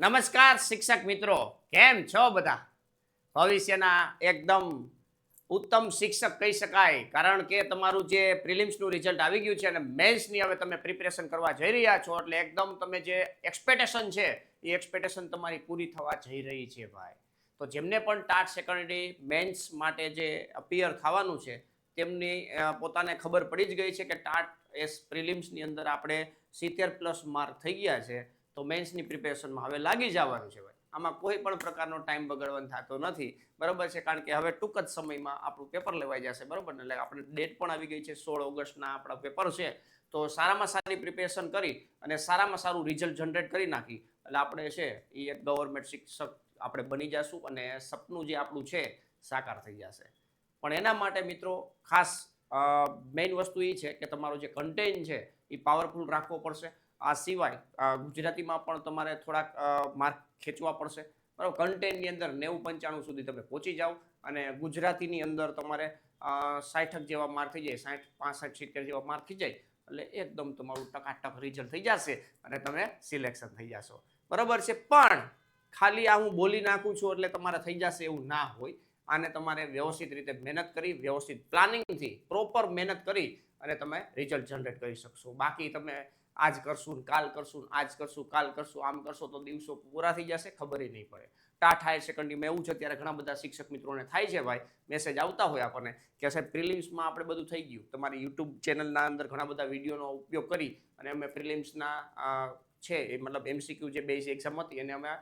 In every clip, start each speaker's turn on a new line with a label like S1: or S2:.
S1: નમસ્કાર શિક્ષક મિત્રો, કેમ છો બધા? ભવિષ્યના એકદમ ઉત્તમ શિક્ષક કહી શકાય, કારણ કે તમારું જે પ્રિલિમ્સનું રિઝલ્ટ આવી ગયું છે અને મેન્સની હવે તમે પ્રિપેરેશન કરવા જઈ રહ્યા છો, એટલે એકદમ તમે જે એક્સપેક્ટેશન છે એ એક્સપેક્ટેશન તમારી પૂરી થવા જઈ રહી છે ભાઈ. તો જેમને પણ ટાટ સેકન્ડરી મેન્સ માટે જે અપિયર થવાનું છે તેમની પોતાને ખબર પડી જ ગઈ છે કે ટાટ એસ પ્રિલિમ્સની અંદર આપણે 70+ માર્ક થઈ ગયા છે, તો મેન્સની પ્રિપેરેશનમાં હવે લાગી જવાનું છે ભાઈ. આમાં કોઈ પણ પ્રકારનો ટાઈમ બગાડવાનો થતો નથી, બરાબર છે, કારણ કે હવે ટૂંક જ સમયમાં આપણું પેપર લેવાઈ જશે, બરાબર ને? એટલે આપણે ડેટ પણ આવી ગઈ છે, 16 ઓગસ્ટના આપણા પેપર છે. તો સારામાં સારી પ્રિપેરેશન કરી અને સારામાં સારું રિઝલ્ટ જનરેટ કરી નાખી એટલે આપણે છે એ એક ગવર્મેન્ટ શિક્ષક આપણે બની જશું અને સપનું જે આપણું છે સાકાર થઈ જશે. પણ એના માટે મિત્રો ખાસ મેઇન વસ્તુ એ છે કે તમારો જે કન્ટેન્ટ છે એ પાવરફુલ રાખવો પડશે. આ સિવાય ગુજરાતીમાં પણ તમારે થોડાક માર્ક ખેંચવા પડશે, બરાબર. કન્ટેન્ટની અંદર 90-95 સુધી તમે પહોંચી જાઓ અને ગુજરાતીની અંદર તમારે 60 જેવા માર્ક થઈ જાય, 60, 65, 70 જેવા માર્ક થઈ જાય એટલે એકદમ તમારું ટકાટક રિઝલ્ટ થઈ જશે અને તમે સિલેક્શન થઈ જશો, બરાબર છે. પણ ખાલી આ હું બોલી નાખું છું એટલે તમારે થઈ જશે એવું ના હોય. આને તમારે વ્યવસ્થિત રીતે મહેનત કરી, વ્યવસ્થિત પ્લાનિંગથી પ્રોપર મહેનત કરી અને તમે રિઝલ્ટ જનરેટ કરી શકશો. બાકી તમે આજ કરશું, કાલ કરશું, આજ કરશું, કાલ કરશું, આમ કરશો તો દિવસો પૂરા થઈ જશે, ખબર નહીં પડે. ટાટ હાયર સેકન્ડરીમાં એવું છે, ત્યારે ઘણા બધા શિક્ષક મિત્રોને થાય છે ભાઈ, મેસેજ આવતા હોય આપણને કે સાહેબ પ્રિલિમ્સમાં આપણે બધું થઈ ગયું, તમારી યુટ્યુબ ચેનલના અંદર ઘણા બધા વિડીયોનો ઉપયોગ કરી અને અમે પ્રિલિમ્સના છે એ મતલબ MCQ જે બેઝ એક્ઝામ હતી એને અમે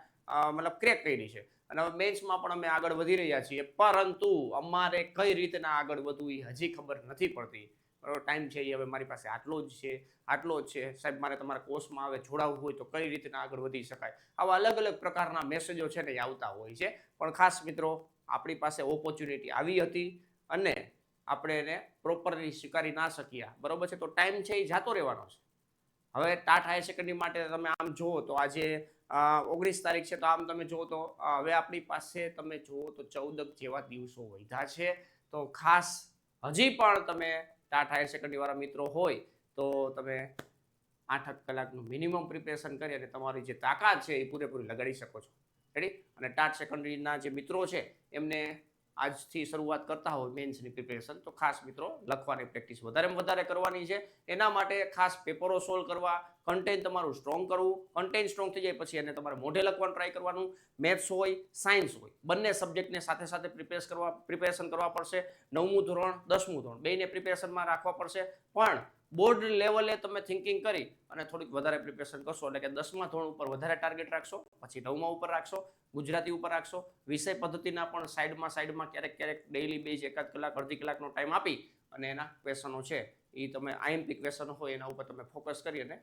S1: મતલબ ક્રેક કરી છે અને હવે મેન્સમાં પણ અમે આગળ વધી રહ્યા છીએ, પરંતુ અમારે કઈ રીતના આગળ વધવું એ હજી ખબર નથી પડતી. બરાબર, ટાઈમ છે એ હવે મારી પાસે આટલો જ છે સાહેબ, મારે તમારા કોર્સમાં હવે જોડાવવું હોય તો કઈ રીતના આગળ વધી શકાય. આવા અલગ અલગ પ્રકારના મેસેજો છે ને એ આવતા હોય છે. પણ ખાસ મિત્રો, આપણી પાસે ઓપોર્ચ્યુનિટી આવી હતી અને આપણે એને પ્રોપરલી સ્વીકારી ના શક્યા, બરોબર છે. તો ટાઈમ છે એ જતો રહેવાનો છે. હવે ટાટ હાયર સેકન્ડરી માટે તમે આમ જુઓ તો આજે 19 તારીખ છે, તો આમ તમે જુઓ તો હવે આપણી પાસે તમે જુઓ તો 14 જેવા દિવસો વધ્યા છે. તો ખાસ હજી પણ તમે ટાટ હાયર સેકન્ડરી વાળા મિત્રો હોય તો તમે 8 કલાકનું મિનિમમ પ્રિપેરેશન કરી અને તમારી જે તાકાત છે એ પૂરેપૂરી લગાડી શકો છો. રેડી? અને ટાટ સેકન્ડરીના જે મિત્રો છે એમને આજથી શરૂઆત કરતા હોય મેન્સની પ્રિપેરેશન, તો ખાસ મિત્રો લખવાની પ્રેક્ટિસ વધારે કરવાની છે. એના માટે ખાસ પેપરો સોલ્વ કરવા, કન્ટેન્ટ તમારું સ્ટ્રોંગ કરવું. કન્ટેન્ટ સ્ટ્રોંગ થઈ જાય પછી એને તમારે મોઢે લખવાનું ટ્રાય કરવાનું. મેથ્સ હોય, સાયન્સ હોય, બંને સબ્જેક્ટને સાથે પ્રિપેરેશન કરવા પડશે. 9મું ધોરણ, 10મું ધોરણ બેયને પ્રિપેરેશનમાં રાખવા પડશે. પણ બોર્ડ લેવલે તમે થિંકિંગ કરી અને થોડીક વધારે પ્રિપેરેશન કરશો, એટલે કે 10મા ધોરણ ઉપર વધારે ટાર્ગેટ રાખશો, પછી 9મા ઉપર રાખશો, ગુજરાતી ઉપર રાખશો, વિષય પદ્ધતિના પણ સાઈડમાં ક્યારેક ડેઈલી બેઝ 1 કલાક, અડધી કલાકનો ટાઈમ આપી અને એના ક્વેશ્ચનો છે એ તમે IMP ક્વેશ્ચન હોય એના ઉપર તમે ફોકસ કરી અને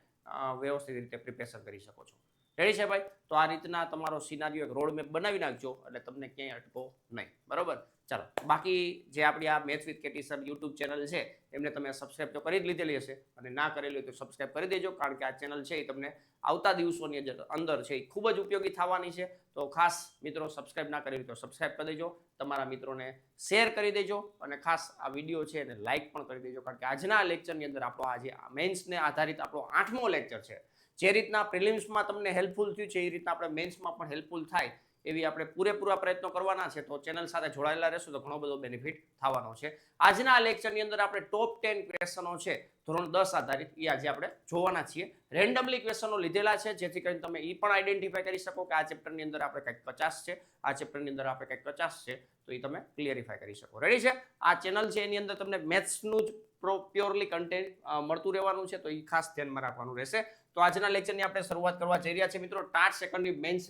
S1: વ્યવસ્થિત રીતે પ્રિપેરેશન કરી શકો છો. રેડી છે ભાઈ? તો આ રીતના તમારો સિનારીઓ એક રોડમેપ બનાવી નાખજો એટલે તમને ક્યાંય અટકો નહીં, બરોબર? ચાલો, બાકી જે આપણી આ maths with KT sir YouTube channel છે એમને તમે સબસ્ક્રાઇબ તો કરી જ લીધેલી હશે અને ના કરેલી હોય તો સબસ્ક્રાઇબ કરી દેજો, કારણ કે આ ચેનલ છે એ તમને આવતા દિવસોની અંદર છે એ ખૂબ જ ઉપયોગી થવાની છે. તો ખાસ મિત્રો, સબસ્ક્રાઇબ ના કરેલી તો સબસ્ક્રાઇબ કરી દેજો, તમારા મિત્રોને શેર કરી દેજો અને ખાસ આ વિડીયો છે એને લાઇક પણ કરી દેજો, કારણ કે આજના લેક્ચરની અંદર આપણો આજે મેન્સને આધારિત આપણો 8મો લેક્ચર છે. જે રીતના પ્રિલિમ્સમાં તમને હેલ્પફુલ થયું છે એ રીતના આપણે મેન્સમાં પણ હેલ્પફુલ થાય એવી આપણે પૂરેપૂરા પ્રયત્નો કરવાના છે. તો ચેનલ સાથે જોડાયેલા રહેશો તો ઘણો બધો બેનિફિટ થવાનો છે. આજના લેક્ચરની અંદર આપણે ટોપ 10 ક્વેશ્ચનો છે ધોરણ 10 આધારિત એ આજે આપણે જોવાના છીએ. રેન્ડમલી ક્વેશ્ચનો લીધેલા છે જેથી કરીને તમે એ પણ આઈડેન્ટિફાઈ કરી શકો કે આ ચેપ્ટરની અંદર આપણે કંઈક 50 છે, આ ચેપ્ટરની અંદર આપણે કંઈક 50 છે, તો એ તમે ક્લિયરિફાઈ કરી શકો. રેડી છે? આ ચેનલ છે એની અંદર તમને મેથ્સનું જ પ્યોરલી કન્ટેન્ટ મળતું રહેવાનું છે, તો એ ખાસ ધ્યાનમાં રાખવાનું રહેશે. તો આજના લેક્ચરની આપણે શરૂઆત કરવા જઈ રહ્યા છીએ મિત્રો. ટાટ સેકન્ડરી મેન્સ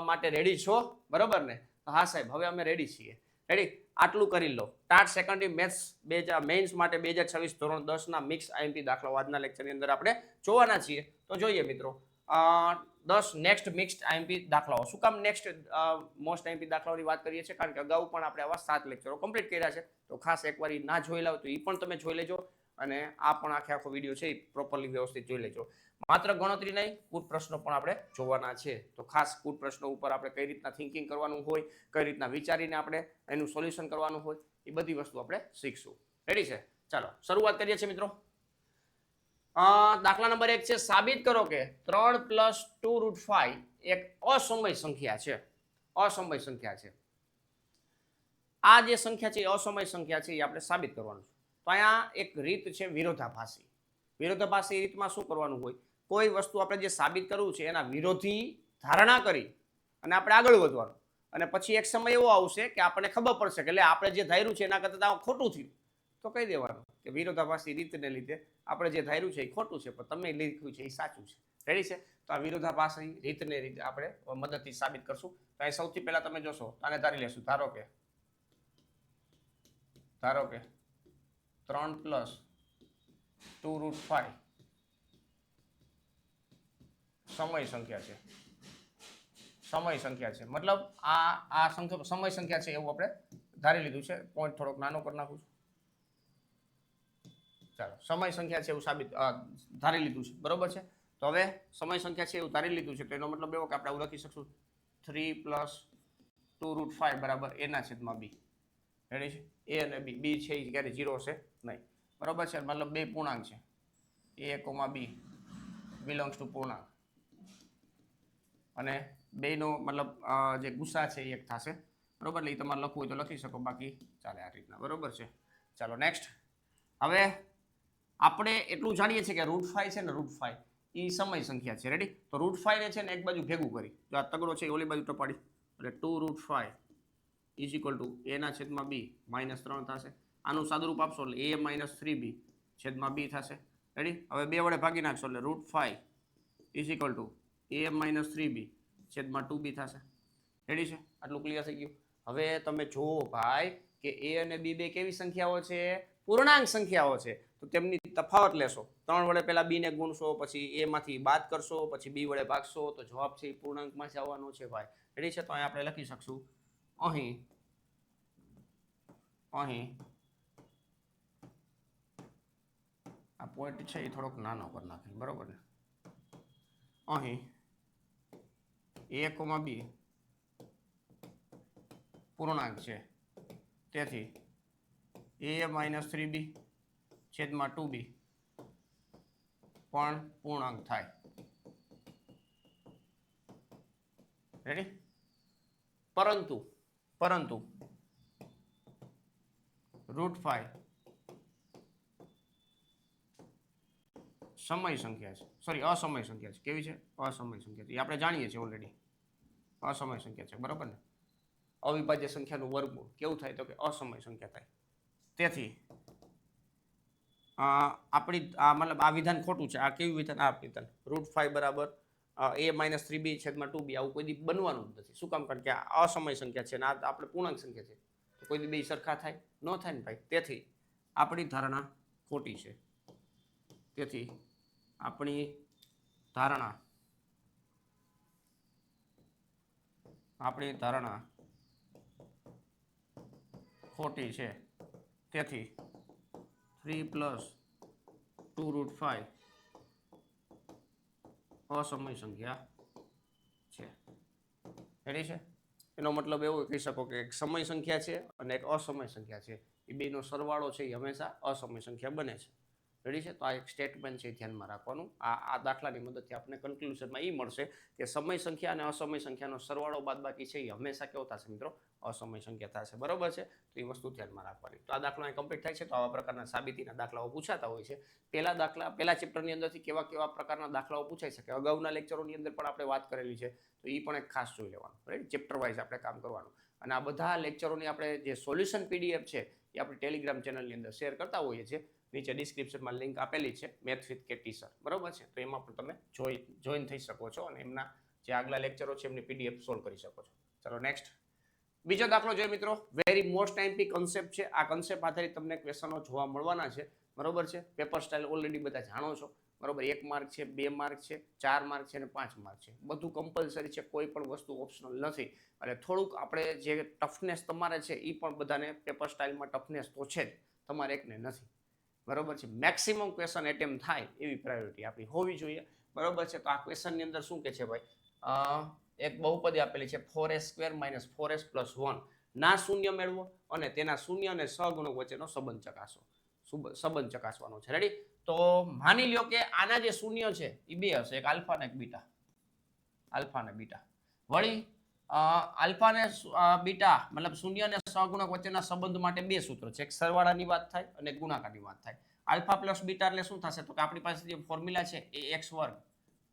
S1: માટે રેડી છો? બરોબર ને? હા સાહેબ, હવે અમે રેડી છીએ. રેડી? આટલું કરી લો. ટાટ સેકન્ડરી મેન્સ માટે 2026 ધોરણ 10 ના મિક્સ IMP દાખલાઓ આજના લેક્ચરની અંદર આપણે જોવાના છીએ. તો જોઈએ મિત્રો, 10 નેક્સ્ટ મિક્સ્ડ IMP દાખલાઓ. શું કામ નેક્સ્ટ મોસ્ટ IMP દાખલાઓની વાત કરીએ છીએ? કારણ કે અગાઉ પણ આપણે આવા 7 લેક્ચરો કમ્પ્લીટ કર્યા છે. તો ખાસ એકવાર ના જોઈ લાવ તો એ પણ તમે જોઈ લેજો અને આ પણ આખો વિડીયો છે એ પ્રોપરલી વ્યવસ્થિત જોઈ લેજો. માત્ર ગણતરી નહીં, કુટ પ્રશ્નો પણ આપણે જોવાના છે. તો ખાસ કુટ પ્રશ્નો ઉપર આપણે કઈ રીતના થિંકિંગ કરવાનું હોય, કઈ રીતના વિચારીને આપણે એનું સોલ્યુશન કરવાનું હોય, એ બધી વસ્તુ આપણે શીખશું. રેડી છે? ચાલો શરૂઆત કરીએ છીએ મિત્રો. દાખલા નંબર 1 છે, સાબિત કરો કે 3 + 2√5 એક અસમય સંખ્યા છે, અસમય સંખ્યા છે. આ જે સંખ્યા છે એ અસમય સંખ્યા છે એ આપણે સાબિત કરવાનું છે. તો અહીંયા એક રીત છે વિરોધાભાસી. વિરોધાભાસી રીતમાં શું કરવાનું હોય, કોઈ વસ્તુ આપણે જે સાબિત કરવું છે એના વિરોધી ધારણા કરી અને આપણે આગળ વધવાનું, અને પછી એક સમય એવો આવશે કે આપણને ખબર પડશે કે એટલે આપણે જે ધાર્યું છે એના કરતાં ખોટું થયું, તો કહી દેવાનું કે વિરોધાભાસી રીતને લીધે આપણે જે ધાર્યું છે એ ખોટું છે, પણ તમે લખ્યું છે એ સાચું છે. રેડી છે? તો આ વિરોધાભાસી રીતને રીતે આપણે મદદથી સાબિત કરશું. તો અહીં સૌથી પહેલા તમે જોશો, આને ધારી લેશું, ધારો કે 3 + 2√5 સમય સંખ્યા છે, સમય સંખ્યા છે. મતલબ આ સંખ્યા સમય સંખ્યા છે એવું આપણે ધારી લીધું છે. પોઈન્ટ થોડોક નાનો કરી નાખું છું. ચાલો, સમય સંખ્યા છે એવું સાબિત ધારી લીધું છે, બરોબર છે. તો હવે સમય સંખ્યા છે એવું ધારી લીધું છે, તો એનો મતલબ એવો કે આપણે આવું લખી શકશું 3 + 2√5 બરાબર a/b. રેડી છે? a અને b છે એ ક્યારે 0 છે નહીં, બરોબર છે. મતલબ બે પૂર્ણાંક છે, a, b બિલોંગ્સ ટુ પૂર્ણાંક, અને બેનો મતલબ જે ગુસા છે એ એક થશે, બરોબર. એટલે એ તમારે લખવું હોય તો લખી શકો, બાકી ચાલે આ રીતના, બરોબર છે. ચાલો નેક્સ્ટ. હવે આપણે એટલું જાણીએ છીએ કે √5 છે ને, √5 એ સમય સંખ્યા છે. રેડી? તો √5 ને છે ને એક બાજુ ભેગું કરી, જો આ તગડો છે એ ઓલી બાજુ ટપાડી, એટલે 2√5 = a/b -3 થશે. આનું સાદુરૂપ આપશો એટલે a - 3b/b થશે. રેડી? હવે બે વડે ભાગી નાખશો એટલે √5 = a - 3b/2b થશે. રેડી છે? આટલું ક્લિયર થઈ ગયું. હવે તમે જુઓ ભાઈ કે a અને b બે કેવી સંખ્યાઓ છે? પૂર્ણાંક સંખ્યાઓ છે. તો તેમની તફાવત લેશો, 3 વડે પહેલા b ને ગુણશો, પછી a માંથી બાદ કરશો, પછી b વડે ભાગશો, તો જવાબ છે એ પૂર્ણાંકમાં જ આવવાનો છે ભાઈ. રેડી છે? તો અહીં આપણે લખી શકશું, અહીં આ પોઈન્ટ છે એ થોડોક નાનો કરી નાખીએ, બરોબર ને? અહીં a, b પૂર્ણાંક છે, તેથી a - 3b/2b પણ પૂર્ણાંક થાય. રેડી? પરંતુ √5 સમય સંખ્યા છે, સોરી અસમય સંખ્યા છે. કેવી છે? અસમય સંખ્યા છે. એ આપણે જાણીએ છીએ ઓલરેડી, અસમય સંખ્યા છે, બરોબર ને? અવિભાજ્ય સંખ્યાનું વર્ગમૂળ કેવું થાય? તો કે અસમય સંખ્યા થાય. તેથી આપણી મતલબ આ વિધાન ખોટું છે. આ કેવું વિધાન? આ વિધાન √5 બરાબર a - 3b/2b આવું કોઈ દી બનવાનું જ નથી. શું કામ? કારણ કે આ અસમય સંખ્યા છે અને આ આપણે પૂર્ણાંક સંખ્યા છે, તો કોઈ દી બે સરખા થાય ન થાય ને ભાઈ. તેથી આપણી ધારણા ખોટી છે. તેથી આપણી ધારણા ખોટી છે. તેથી 3 + 2√5 અસમય સંખ્યા છે. રેડી છે? એનો મતલબ એવો કહી શકો કે એક સમય સંખ્યા છે અને એક અસમય સંખ્યા છે, એ બેનો સરવાળો છે એ હંમેશા અસમય સંખ્યા બને છે. રેડી છે? તો આ એક સ્ટેટમેન્ટ છે, ધ્યાનમાં રાખવાનું. આ દાખલાની મદદથી આપણે કન્ક્લુઝનમાં એ મળશે કે સમય સંખ્યા અને અસમય સંખ્યાનો સરવાળો બાદબાકી છે એ હંમેશા કેવો થશે મિત્રો? અસમય સંખ્યા થશે, બરોબર છે? તો એ વસ્તુ ધ્યાનમાં રાખવાની. તો આ દાખલો અહીં કમ્પ્લીટ થાય છે. તો આવા પ્રકારના સાબિતીના દાખલાઓ પૂછાતા હોય છે. પહેલા ચેપ્ટરની અંદરથી કેવા પ્રકારના દાખલાઓ પૂછાઈ શકે, અગાઉના લેક્ચરોની અંદર પણ આપણે વાત કરેલી છે, તો એ પણ એક ખાસ જોઈ લેવાનું. રાઈટ? ચેપ્ટર વાઇઝ આપણે કામ કરવાનું. અને આ બધા લેક્ચરોની આપણે જે સોલ્યુશન PDF છે એ આપણી ટેલિગ્રામ ચેનલની અંદર શેર કરતા હોઈએ છીએ. નીચે ડિસ્ક્રિપ્શનમાં લિંક આપેલી છે, મેથ્સ વિથ KT સર, બરોબર છે? તો એમાં પણ તમે જોઈન થઈ શકો છો અને એમના જે આગલા લેક્ચરો છે એમની PDF સોલ્વ કરી શકો છો. ચલો નેક્સ્ટ. બીજો દાખલો જોઈએ મિત્રો, વેરી મોસ્ટ આઈએમપી કન્સેપ્ટ છે. આ કન્સેપ્ટ આધારિત તમને ક્વેશ્ચનો જોવા મળવાના છે, બરોબર છે? પેપર સ્ટાઇલ ઓલરેડી બધા જાણો છો, બરોબર? 1 માર્ક છે, 2 માર્ક છે, 4 માર્ક છે અને 5 માર્ક છે. બધું કમ્પલસરી છે, કોઈ પણ વસ્તુ ઓપ્શનલ નથી. એટલે થોડુંક આપણે જે ટફનેસ તમારે છે એ પણ બધાને પેપર સ્ટાઇલમાં ટફનેસ તો છે જ, તમારે એકને નથી, બરોબર છે? મેક્સિમમ ક્વેશ્ચન એટેમ્પ થાય એવી પ્રાયોરિટી આપણી હોવી જોઈએ, બરોબર છે? તો આ ક્વેશ્ચનની અંદર શું કે છે ભાઈ, એક બહુપદી આપેલી છે 4s² - 4s + 1 ના શૂન્ય મેળવો અને તેના શૂન્ય અને સહગુણક વચ્ચેનો સંબંધ ચકાસવાનો છે. રેડી? તો માની લ્યો કે આના જે શૂન્ય છે એ બે હશે, એક આલ્ફા અને એક બીટા. આલ્ફા અને બીટા. વળી આલ્ફા અને બીટા મતલબ શૂન્ય અને સહગુણક વચ્ચેના સંબંધ માટે બે સૂત્રો છે, એક સરવાળાની વાત થાય અને એક ગુણાકારની વાત થાય. આલ્ફા પ્લસ બીટા એટલે શું થશે, તો કે આપણી પાસે જે ફોર્મ્યુલા છે એ એક્સ વર્ગ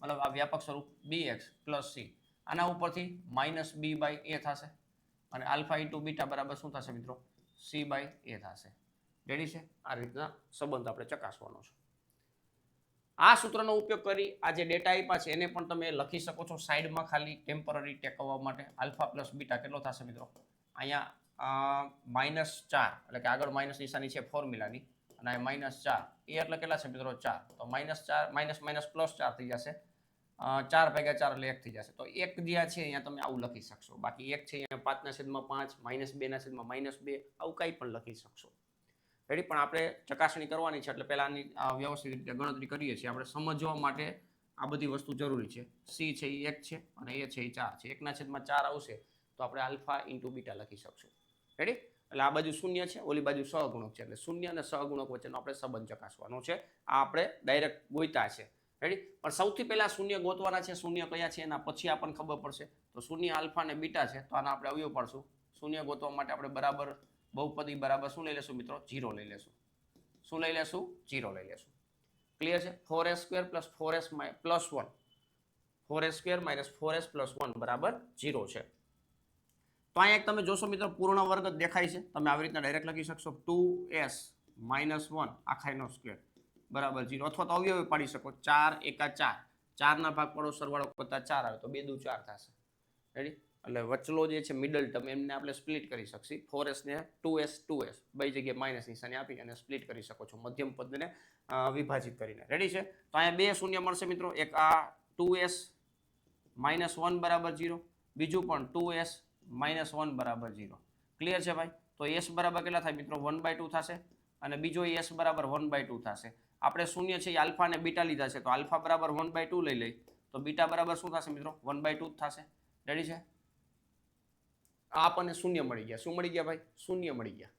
S1: મતલબ આ વ્યાપક સ્વરૂપ બી એક્સ પ્લસ સી, આના ઉપરથી માઇનસ બી બાય એ થશે અને આલ્ફા ઇન્ટુ બીટા બરાબર શું થશે મિત્રો, સી બાય એ થશે. રેડી છે? આ રીતના સંબંધ આપણે ચકાસવાનો છે. આ સૂત્રનો ઉપયોગ કરી આ જે ડેટા આપ્યા છે એને પણ તમે લખી શકો છો સાઈડમાં, ખાલી ટેમ્પરરી ટેકવવા માટે. આલ્ફા પ્લસ બીટા કેટલો થશે મિત્રો, અહીંયા -4 એટલે કે આગળ માઇનસ નિશાની છે ફોર્મ્યુલાની અને -4 એ એટલે કેટલા છે મિત્રો 4, તો -4 માઇનસ પ્લસ 4 થઈ જશે, 4 ભાગ્યા 4 એટલે 1 થઈ જશે. તો 1 જે છે અહીંયા તમે આવું લખી શકશો, બાકી 1 છે અહીંયા 5/5 -2/2 આવું કંઈ પણ લખી શકશો. રેડી? પણ આપણે ચકાસણી કરવાની છે એટલે પહેલાની વ્યવસ્થિત રીતે ગણતરી કરીએ છીએ. આપણે સમજવા માટે આ બધી વસ્તુ જરૂરી છે. સી છે એ 1 છે અને એ છે એ 4 છે. 1/4 આવશે તો આપણે આલ્ફા ઇન્ટુ બીટા લખી શકશું. રેડી? એટલે આ બાજુ શૂન્ય છે, ઓલી બાજુ સહગુણક છે, એટલે શૂન્ય અને સહગુણક વચ્ચેનો આપણે સંબંધ ચકાસવાનો છે. આ આપણે ડાયરેક્ટ ગોઈતા છે. રેડી? પણ સૌથી પહેલા શૂન્ય ગોતવાના છે. શૂન્ય કયા છે એના પછી આપણને ખબર પડશે. તો શૂન્ય આલ્ફા અને બીટા છે તો આના આપણે અવયવ પાડશું. શૂન્ય ગોતવા માટે આપણે બરાબર બહુપદી બરાબર શું લઈ લેશું મિત્રો, 0 લઈ લેશું. શું લઈ લેશું? 0 લઈ લેશું. ક્લિયર છે? 4s² + 4s + 1, 4s² - 4s + 1 બરાબર 0 છે. તો અહીંયા એક તમે જોશો મિત્રો પૂર્ણ વર્ગ જ દેખાય છે. તમે આવી રીતના ડાયરેક્ટ લખી શકશો 2s - 1 આખાનો સ્ક્વેર બરાબર 0, અથવા તો અવયવ પાડી શકો 4 × 4, 4 ના ભાગ પાડો સરવાળો કરતા 4 આવે તો 2 દુ 4 થશે. રેડી? એટલે વચલો જે છે મિડલ ટર્મ એમને આપણે સ્પ્લિટ કરી શકશી. 4s ને 2s બે જગ્યાએ માઇનસ નિશાની આપી અને સ્પ્લિટ કરી શકો છો મધ્યમ પદને વિભાજિત કરીને. રેડી છે? તો અહીંયા બે શૂન્ય મળશે મિત્રો. એક આ 2s - 1 બરાબર 0, બીજું પણ 2s - 1 બરાબર 0. ક્લિયર છે ભાઈ? તો s બરાબર કેટલા થાય મિત્રો, 1/2 થશે અને બીજો s બરાબર 1/2 થશે. આપણે શૂન્ય છે એ આલ્ફા અને બીટા લીધા છે તો આલ્ફા બરાબર 1/2 લઈ લઈ તો બીટા બરાબર શું થશે મિત્રો, 1/2 જ થશે. રેડી છે? આ આપણને શૂન્ય મળી ગયા. શું મળી ગયા ભાઈ? શૂન્ય મળી ગયા.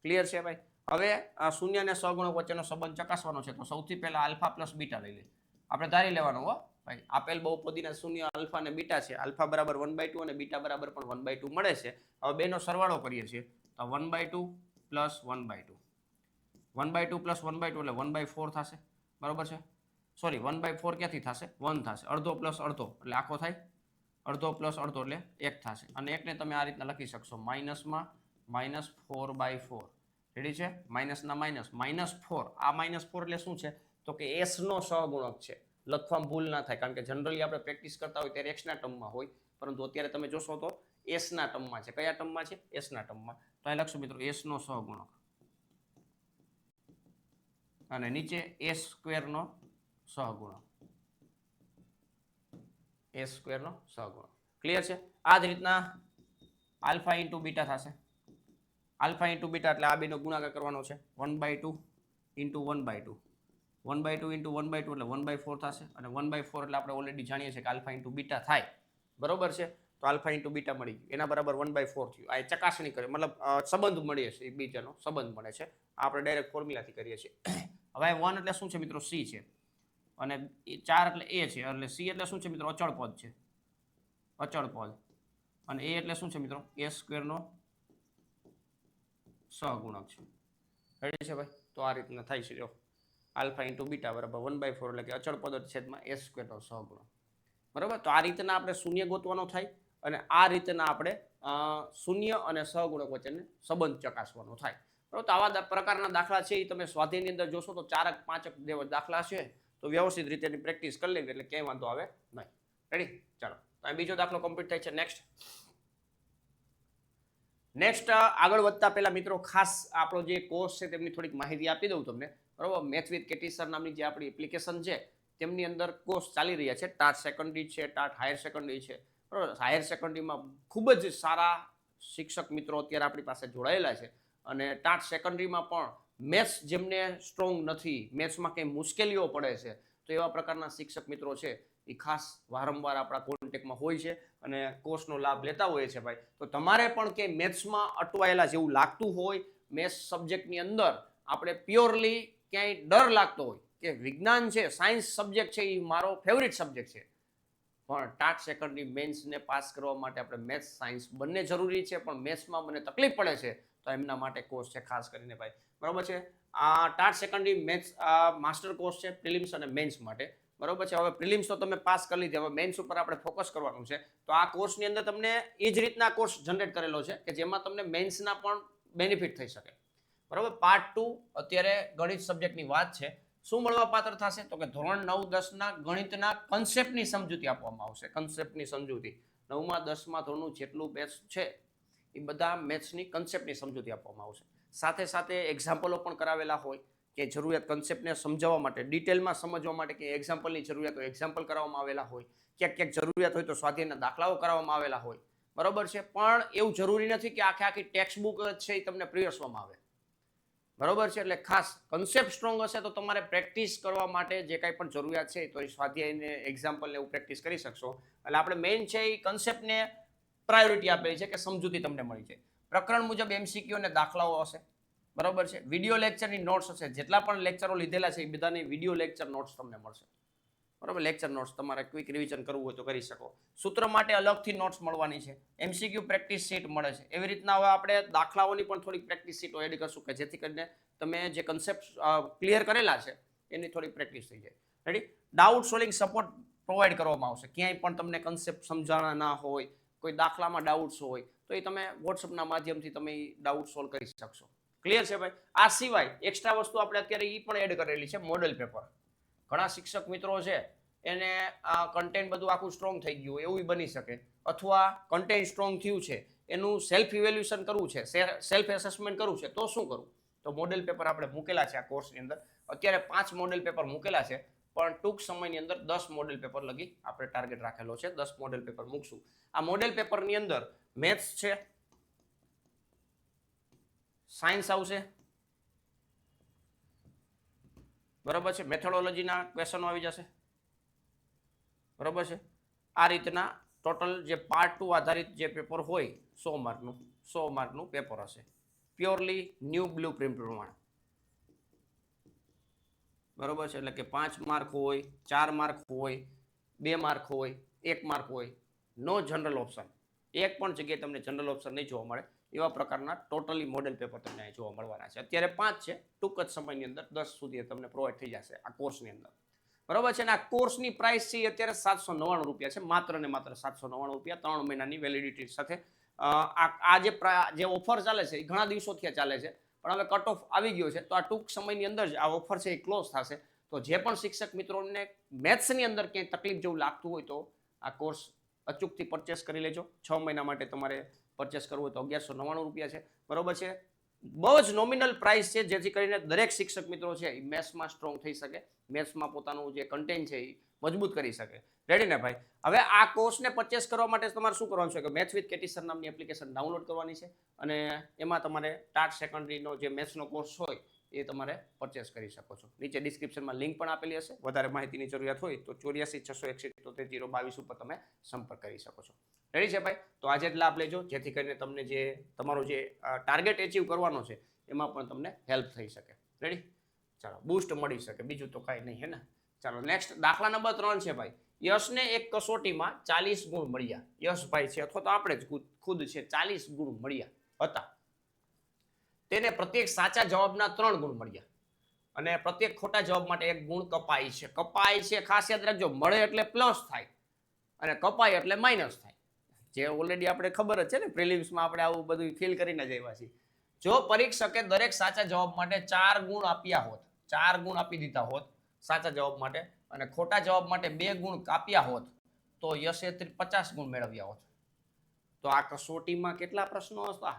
S1: ક્લિયર છે ભાઈ? હવે આ શૂન્ય અને સહગુણક વચ્ચેનો સંબંધ ચકાસવાનો છે તો સૌથી પહેલા આલ્ફા પ્લસ બીટા લઈ લઈએ. આપણે ધારી લેવાનું હો ભાઈ, આપેલ બહુપદીના શૂન્ય આલ્ફા અને બીટા છે. આલ્ફા બરાબર 1/2 અને બીટા બરાબર પણ 1/2 મળે છે. હવે બેનો સરવાળો કરીએ છીએ તો 1/2 + 1/2, 1/2 + 1/2 એટલે 1/4 થશે. બરોબર છે? સોરી 1/4 ક્યાંથી થશે, 1 થશે. અડધો પ્લસ અડધો એટલે આખો થાય, અડધો પ્લસ અડધો એટલે 1 થશે. અને એકને તમે આ રીતના લખી શકશો માઇનસમાં -4/4. રેડી છે? માઇનસના માઇનસ -4. આ -4 એટલે શું છે તો કે s નો સહગુણક છે. લખવામાં ભૂલ ના થાય કારણ કે જનરલી આપણે પ્રેક્ટિસ કરતા હોય ત્યારે x ના ટર્મમાં હોય, પરંતુ અત્યારે તમે જોશો તો s ના ટર્મમાં છે. કયા ટર્મમાં છે? s ના ટર્મમાં. તો અહીં લખશું મિત્રો s નો સહગુણક અને નીચે s² નો સહગુણક, s² નો સહગુણક. ક્લિયર છે? આ જ રીતના આલ્ફા ઇન્ટુ બીટા થશે. આલ્ફા ઇન્ટુ બીટા એટલે આ બેનો ગુણાકાર કરવાનો છે. 1/2 ઇન્ટુ 1/2, 1/2 ઇન્ટુ 1/2 એટલે 1/4 થશે અને 1/4 એટલે આપણે ઓલરેડી જાણીએ છીએ કે આલ્ફા ઇન્ટુ બીટા થાય. બરોબર છે? તો આલ્ફા ઇન્ટુ બીટા મળી ગયું, એના બરાબર 1/4 થયું. આ ચકાસણી કરે મતલબ સંબંધ મળીએ છીએ, બીજાનો સંબંધ મળે છે. આપણે ડાયરેક્ટ ફોર્મ્યુલાથી કરીએ છીએ. હવે 1 એટલે શું છે મિત્રો, c છે અને 4 એટલે a છે એટલે c એટલે શું છે મિત્રો, અચળ પદ છે, અચળ પદ. અને a એટલે શું છે મિત્રો, a² નો સહગુણક છે. રેડી છે ભાઈ? તો આ રીતના થાય છે. જો આલ્ફા ઇન્ટુ બીટા બરાબર 1/4 એટલે કે અચળ પદ છેદમાં s² નો સહગુણક. બરાબર? તો આ રીતના આપણે શૂન્ય ગોતવાનો થાય અને આ રીતના આપણે શૂન્ય અને સહગુણક વચ્ચેને સંબંધ ચકાસવાનો થાય. બરાબર? તો આવા પ્રકારના દાખલા છે એ તમે સ્વાધ્યાયની અંદર જોશો તો 4 5 જેવા દાખલા છે તો વ્યવસ્થિત રીતે એની પ્રેક્ટિસ કરી લેવી એટલે ક્યાંય વાંધો આવે નહીં. રેડી? ચાલો, તો બીજો દાખલો કમ્પ્લીટ થાય છે. નેક્સ્ટ આગળ વધતા પહેલા મિત્રો ખાસ આપણો જે કોર્સ છે તેમની થોડીક માહિતી આપી દઉં તમને. બરાબર? મેથ વિથ કેટી સર નામની જે આપણી એપ્લિકેશન છે તેમની અંદર કોર્સ ચાલી રહ્યા છે. ટાટ સેકન્ડરી છે, ટાટ હાયર સેકન્ડરી છે. બરાબર? હાયર સેકન્ડરીમાં ખૂબ જ સારા શિક્ષક મિત્રો અત્યારે આપણી પાસે જોડાયેલા છે અને ટાટ સેકન્ડરીમાં પણ મેથ્સ જેમને સ્ટ્રોંગ નથી, મેથ્સમાં કંઈ મુશ્કેલીઓ પડે છે તો એવા પ્રકારના શિક્ષક મિત્રો છે એ ખાસ વારંવાર આપણા કોન્ટેક્ટમાં હોય છે અને કોર્સનો લાભ લેતા હોય છે ભાઈ. તો તમારે પણ કે મેથ્સમાં અટવાયેલા જેવું લાગતું હોય, મેથ્સ સબ્જેક્ટની અંદર આપણે પ્યોરલી ક્યાંય ડર લાગતો હોય કે વિજ્ઞાન છે, સાયન્સ સબ્જેક્ટ છે એ મારો ફેવરિટ સબ્જેક્ટ છે, પણ ટાટ સેકન્ડરી મેન્સને પાસ કરવા માટે આપણે મેથ્સ સાયન્સ બંને જરૂરી છે, પણ મેથ્સમાં મને તકલીફ પડે છે તો એમના માટે કોર્સ છે ખાસ કરીને ભાઈ, બરાબર છે. આ TAT secondary maths master course છે પ્રિલિમ્સ અને મેન્સ માટે, બરાબર છે. હવે પ્રિલિમ્સ તો તમે પાસ કરી લીધી, હવે મેન્સ ઉપર આપણે ફોકસ કરવાનું છે. તો આ કોર્સની અંદર તમને એ જ રીતના કોર્સ જનરેટ કરેલો છે કે જેમાં તમને મેન્સના પણ બેનિફિટ થઈ શકે, બરાબર. પાર્ટ 2 અત્યારે ગણિત સબ્જેક્ટની વાત છે. શું મળવા પાત્ર થશે તો કે ધોરણ 9-10ના ગણિતના કન્સેપ્ટની સમજૂતી આપવામાં આવશે. કન્સેપ્ટની સમજૂતી 9માં 10માં ધોરણનું જેટલું મેથ્સ છે એ બધા મેથ્સની કન્સેપ્ટની સમજૂતી આપવામાં આવશે. સાથે સાથે એક્ઝામ્પલો પણ કરાવેલા હોય કે જરૂરિયાત કન્સેપ્ટને સમજાવવા માટે, ડિટેલમાં સમજવા માટે કે એક્ઝામ્પલની જરૂરિયાત હોય, એક્ઝામ્પલ કરાવવામાં આવેલા હોય, ક્યાંક ક્યાંક જરૂરિયાત હોય તો સ્વાધ્યાયના દાખલાઓ કરાવવામાં આવેલા હોય, બરાબર છે. પણ એવું જરૂરી નથી કે આખી ટેક્સ્ટ બુક છે એ તમને પીરસવામાં આવે, બરોબર છે. એટલે ખાસ કન્સેપ્ટ સ્ટ્રોંગ હશે તો તમારે પ્રેક્ટિસ કરવા માટે જે કાંઈ પણ જરૂરિયાત છે તો એ સ્વાધ્યાયને એક્ઝામ્પલને એવું પ્રેક્ટિસ કરી શકશો. એટલે આપણે મેઇન છે એ કન્સેપ્ટને પ્રાયોરિટી આપેલી છે કે સમજૂતી તમને મળી જાય. પ્રકરણ મુજબ MCQ અને દાખલાઓ હશે, બરોબર છે. વિડીયો લેક્ચરની નોટ્સ હશે, જેટલા પણ લેક્ચરો લીધેલા છે એ બધાની વિડીયો લેક્ચર નોટ્સ તમને મળશે, બરોબર. લેક્ચર નોટ્સ તમારે ક્વિક રિવિઝન કરવું હોય તો કરી શકો. સૂત્ર માટે અલગથી નોટ્સ મળવાની છે. MCQ પ્રેક્ટિસ શીટ મળે છે. એવી રીતના હવે આપણે દાખલાઓની પણ થોડીક પ્રેક્ટિસ શીટો એડ કરશું કે જેથી કરીને તમે જે કન્સેપ્ટ ક્લિયર કરેલા છે એની થોડી પ્રેક્ટિસ થઈ જાય. Ready. Doubt solving support provide કરવામાં આવશે. ક્યાંય પણ તમને કન્સેપ્ટ સમજાણા ના હોય, કોઈ દાખલામાં ડાઉટ્સ હોય તો એ તમે વોટ્સઅપના માધ્યમથી તમે ડાઉટ સોલ્વ કરી શકશો. ક્લિયર છે ભાઈ. આ સિવાય એક્સ્ટ્રા વસ્તુ આપણે અત્યારે એ પણ એડ કરેલી છે, મોડેલ પેપર. ઘણા શિક્ષક મિત્રો છે એને કન્ટેન્ટ બધું આખું સ્ટ્રોંગ થઈ ગયું એવું બની શકે, અથવા કન્ટેન્ટ સ્ટ્રોંગ થયું છે એનું સેલ્ફ ઇવેલ્યુએશન કરવું છે, સેલ્ફ એસેસમેન્ટ કરવું છે, તો શું કરવું? તો મોડેલ પેપર આપણે મૂકેલા છે આ કોર્સની અંદર. અત્યારે 5 મોડેલ પેપર મૂકેલા છે, પણ ટૂંક સમયની અંદર 10 મોડેલ પેપર લગી આપણે ટાર્ગેટ રાખેલો છે. 10 મોડેલ પેપર મૂકશું. આ મોડેલ પેપરની અંદર મેથ્સ છે, સાયન્સ આવશે, બરાબર છે. મેથોડોલોજીના ક્વેશ્ચનો આવી જશે, બરાબર છે. આ રીતના ટોટલ જે પાર્ટ 2 આધારિત જે પેપર હોય 100 માર્કનું પેપર હશે, પ્યોરલી ન્યૂ બ્લુ પ્રિન્ટ પ્રમાણે, બરાબર છે. એટલે કે 5 માર્ક હોય, 4 માર્ક હોય, 2 માર્ક હોય, 1 માર્ક હોય, નો જનરલ ઓપ્શન. એક પણ જગ્યાએ તમને જનરલ ઓપ્શન નહીં જોવા મળે એવા પ્રકારના ટોટલી મોડેલ પેપર તમને જોવા મળવાના છે. અત્યારે 5 છે, ટૂંક જ સમયની અંદર 10 સુધી તમને પ્રોવાઈડ થઈ જશે આ કોર્સની અંદર, બરાબર છે. અને આ કોર્સની પ્રાઇસ છે અત્યારે 799 રૂપિયા છે, માત્ર ને માત્ર 799 રૂપિયા, 3 મહિનાની વેલિડિટી સાથે. આ જે ઓફર ચાલે છે એ ઘણા દિવસોથી ચાલે છે, પણ હવે કટ ઓફ આવી ગયો છે તો આ ટૂંક સમયની અંદર જ આ ઓફર છે એ ક્લોઝ થશે. તો જે પણ શિક્ષક મિત્રોને મેથ્સની અંદર ક્યાંય તકલીફ જેવું લાગતું હોય તો આ કોર્સ અચૂકથી પરચેસ કરી લેજો. 6 મહિના માટે તમારે પરચેસ કરવું હોય તો 1199 રૂપિયા છે, બરોબર છે. બહુ જ નોમિનલ પ્રાઇસ છે, જેથી કરીને દરેક શિક્ષક મિત્રો છે એ મેથ્સમાં સ્ટ્રોંગ થઈ શકે, મેથ્સમાં પોતાનું જે કન્ટેન્ટ છે એ મજબૂત કરી શકે. રેડી ને ભાઈ? હવે આ કોર્સને પરચેસ કરવા માટે તમારે શું કરવાનું છે કે મેથ્સ વિથ કેટી સર નામની એપ્લિકેશન ડાઉનલોડ કરવાની છે, અને એમાં તમારે ટાટ સેકન્ડરીનો જે મેથ્સનો કોર્સ હોય એ તમારે પરચેસ કરી શકો છો. નીચે ડિસ્ક્રિપ્શનમાં લિંક પણ આપેલી હશે. વધારે માહિતીની જરૂરિયાત હોય તો 84 661 73 022 ઉપર તમે સંપર્ક કરી શકો છો. રેડી છે ભાઈ? તો આજે જ લાભ લેજો, જેથી કરીને તમને જે તમારો જે ટાર્ગેટ એચીવ કરવાનો છે એમાં પણ તમને હેલ્પ થઈ શકે. રેડી? ચાલો, બૂસ્ટ મળી શકે, બીજું તો કાંઈ નહીં, હે ને? ચાલો નેક્સ્ટ દાખલા નંબર 3 છે ભાઈ. યશને એક કસોટીમાં 40 ગુણ મળ્યા. યશભાઈ છે અથવા તો આપણે જ ખુદ છે, 40 ગુણ મળ્યા હતા. તેને પ્રત્યેક સાચા જવાબના 3 ગુણ મળ્યા અને પ્રત્યેક ખોટા જવાબ માટે 1 ગુણ કપાય છે. કપાય છે ખાસ યાદ રાખજો, મળે એટલે પ્લસ થાય અને કપાય એટલે માઇનસ થાય. જે ઓલરેડી આપણે ખબર જ છે ને, પ્રિલિમ્સમાં આપણે આવું બધું ફીલ કરીને જ આવ્યા છીએ. જો પરીક્ષકે દરેક સાચા જવાબ માટે 4 ગુણ આપ્યા હોત, 4 ગુણ આપી દીધા હોત સાચા જવાબ માટે, અને ખોટા જવાબ માટે 2 ગુણ કાપ્યા હોત તો યશે 50 ગુણ મેળવ્યા હોત. તો આ કસોટીમાં કેટલા પ્રશ્નો હતા?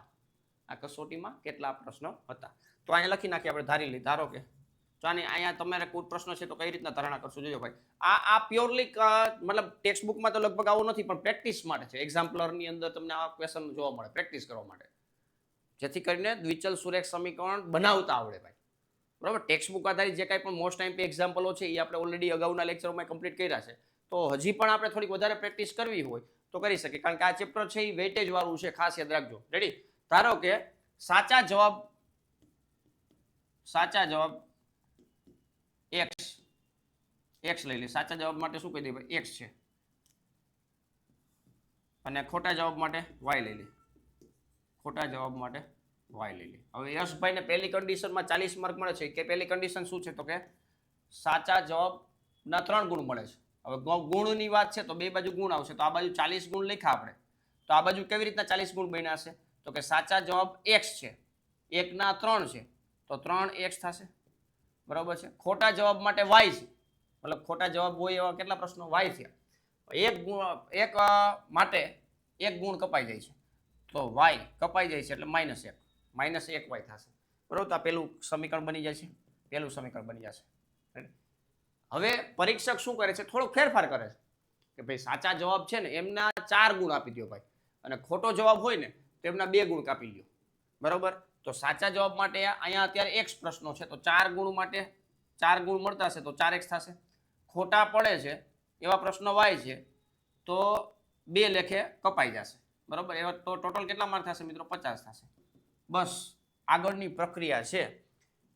S1: આ કસોટીમાં કેટલા પ્રશ્નો હતા? તો અહીંયા લખી નાખીએ આપણે, ધારી લઈ. ધારો કે તો અહીંયા તમારે કોઈ પ્રશ્ન છે તો કઈ રીતના ધારણા કરશો જોજો ભાઈ. આ પ્યોરલી મતલબ ટેક્સ્ટ બુકમાં તો લગભગ આવું નથી, પણ પ્રેક્ટિસ માટે છે. એક્ઝામ્પલરની અંદર તમને આ ક્વેશ્ચન જોવા મળે પ્રેક્ટિસ કરવા માટે, જેથી કરીને દ્વિચલ સુરેખ સમીકરણ બનાવતા આવડે ભાઈ, બરાબર. ટેક્સ્ટ બુક આધારિત જે કાંઈ પણ મોસ્ટ ટાઈમ એક્ઝામ્પલો છે એ આપણે ઓલરેડી અગાઉના લેક્ચરોમાં કમ્પ્લીટ કર્યા છે. તો હજી પણ આપણે થોડીક વધારે પ્રેક્ટિસ કરવી હોય તો કરી શકીએ, કારણ કે આ ચેપ્ટર છે એ વેટેજ વાળું છે, ખાસ યાદ રાખજો. રેડી? ધારો કે સાચા જવાબ x લઈ લે. સાચા જવાબ માટે શું કહી દે ભાઈ? x છે. અને ખોટા જવાબ માટે વાય લઈ લે. ખોટા જવાબ માટે વાય લઈ લે. હવે યશભાઈને પહેલી કન્ડિશનમાં 40 માર્ક મળે છે કે પહેલી કન્ડિશન શું છે તો કે સાચા જવાબના 3 ગુણ મળે છે. હવે ગુણની વાત છે તો બે બાજુ ગુણ આવશે તો આ બાજુ 40 ગુણ લખ્યા આપણે તો આ બાજુ કેવી રીતના 40 ગુણ બન્યા હશે તો કે સાચા જવાબ x છે 1 ના 3 છે તો 3x થશે બરાબર છે. ખોટા જવાબ માટે y છે મતલબ ખોટા જવાબ હોય એવા કેટલા પ્રશ્નો y થયા એક માટે એક ગુણ કપાઈ જાય છે તો y કપાઈ જાય છે એટલે -1 -1y થશે બરાબર. તો આ પેલું સમીકરણ બની જાય છે પેલું સમીકરણ બની જશે. હવે પરીક્ષક શું કરે છે થોડો ફેરફાર કરે છે કે ભાઈ સાચા જવાબ છે ને એમના 4 ગુણ આપી દો ભાઈ અને ખોટો જવાબ હોય ને તો એમના 2 ગુણ કાપી લ્યો બરાબર. તો સાચા જવાબ માટે અહીંયા અત્યારે x પ્રશ્નો છે તો 4 ગુણ માટે 4 ગુણ મળતા હશે તો 4x થશે. ખોટા પડે છે એવા પ્રશ્નો y છે તો 2 લેખે કપાઈ જશે બરાબર. એવા તો ટોટલ કેટલા માર્ક થશે મિત્રો 50 થશે. બસ આગળની પ્રક્રિયા છે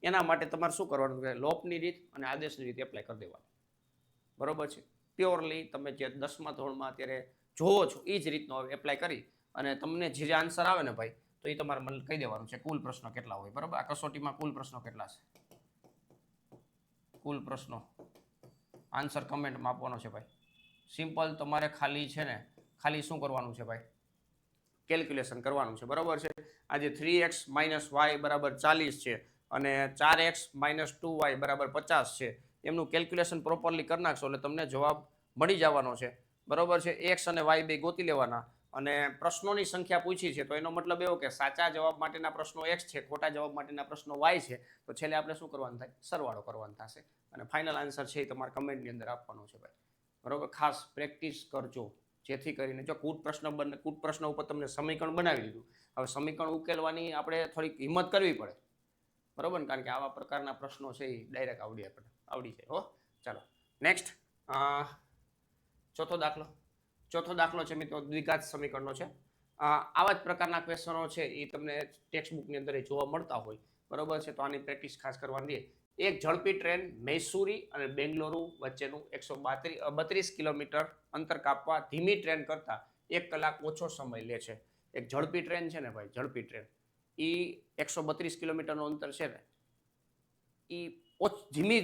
S1: એના માટે તમારે શું કરવાનું છે લોપની રીત અને આદેશની રીત એપ્લાય કરી દેવાની બરોબર છે. પ્યોરલી તમે જે 10મા ધોરણમાં અત્યારે જોવો છો એ જ રીતનો એપ્લાય કરી અને તમને જે આન્સર આવે ને ભાઈ તો એ તમારે મને કહી દેવાનું છે કુલ પ્રશ્નો કેટલા હોય બરાબર. આ કસોટીમાં કુલ પ્રશ્નો કેટલા છે કુલ પ્રશ્નો આન્સર કમેન્ટમાં આપવાનો છે ભાઈ. સિમ્પલ તમારે ખાલી છે ને ખાલી શું કરવાનું છે ભાઈ કેલ્ક્યુલેશન કરવાનું છે બરાબર છે. આજે 3x - y બરાબર 40 છે અને 4x - 2y બરાબર 50 છે એમનું કેલ્ક્યુલેશન પ્રોપરલી કરી નાખશો એટલે તમને જવાબ મળી જવાનો છે બરાબર છે. x અને y બે ગોતી લેવાના અને પ્રશ્નોની સંખ્યા પૂછી છે તો એનો મતલબ એવો કે સાચા જવાબ માટેના પ્રશ્નો x છે ખોટા જવાબ માટેના પ્રશ્નો y છે તો છેલ્લે આપણે શું કરવાનું થાય સરવાળો કરવાનો થશે અને ફાઇનલ આન્સર છે એ તમારે કમેન્ટની અંદર આપવાનો છે ભાઈ બરાબર. ખાસ પ્રેક્ટિસ કરજો જેથી કરીને જો કૂટ પ્રશ્ન ઉપર તમને સમીકરણ બનાવી દીધું હવે સમીકરણ ઉકેલવાની આપણે થોડીક હિંમત કરવી પડે બરાબર ને કારણ કે આવા પ્રકારના પ્રશ્નો છે એ ડાયરેક્ટ આવડી જાય હો. ચાલો નેક્સ્ટ ચોથો દાખલો છે મિત્રો દ્વિઘાત સમીકરણનો છે. આવા જ પ્રકારના ક્વેશ્ચનો છે એ તમને ટેક્સ્ટ બુકની અંદર જોવા મળતા હોય બરાબર છે. તો આની પ્રેક્ટિસ ખાસ કરવાની છે. એક ઝડપી ટ્રેન મૈસૂરી અને બેંગ્લોરુ વચ્ચેનું 132 કિલોમીટર અંતર કાપવા ધીમી ટ્રેન કરતા 1 કલાક ઓછો સમય લે છે. એક ઝડપી ટ્રેન છે ને ભાઈ ઝડપી ટ્રેન એ 132 કિલોમીટરનું અંતર છે ને એ ધીમી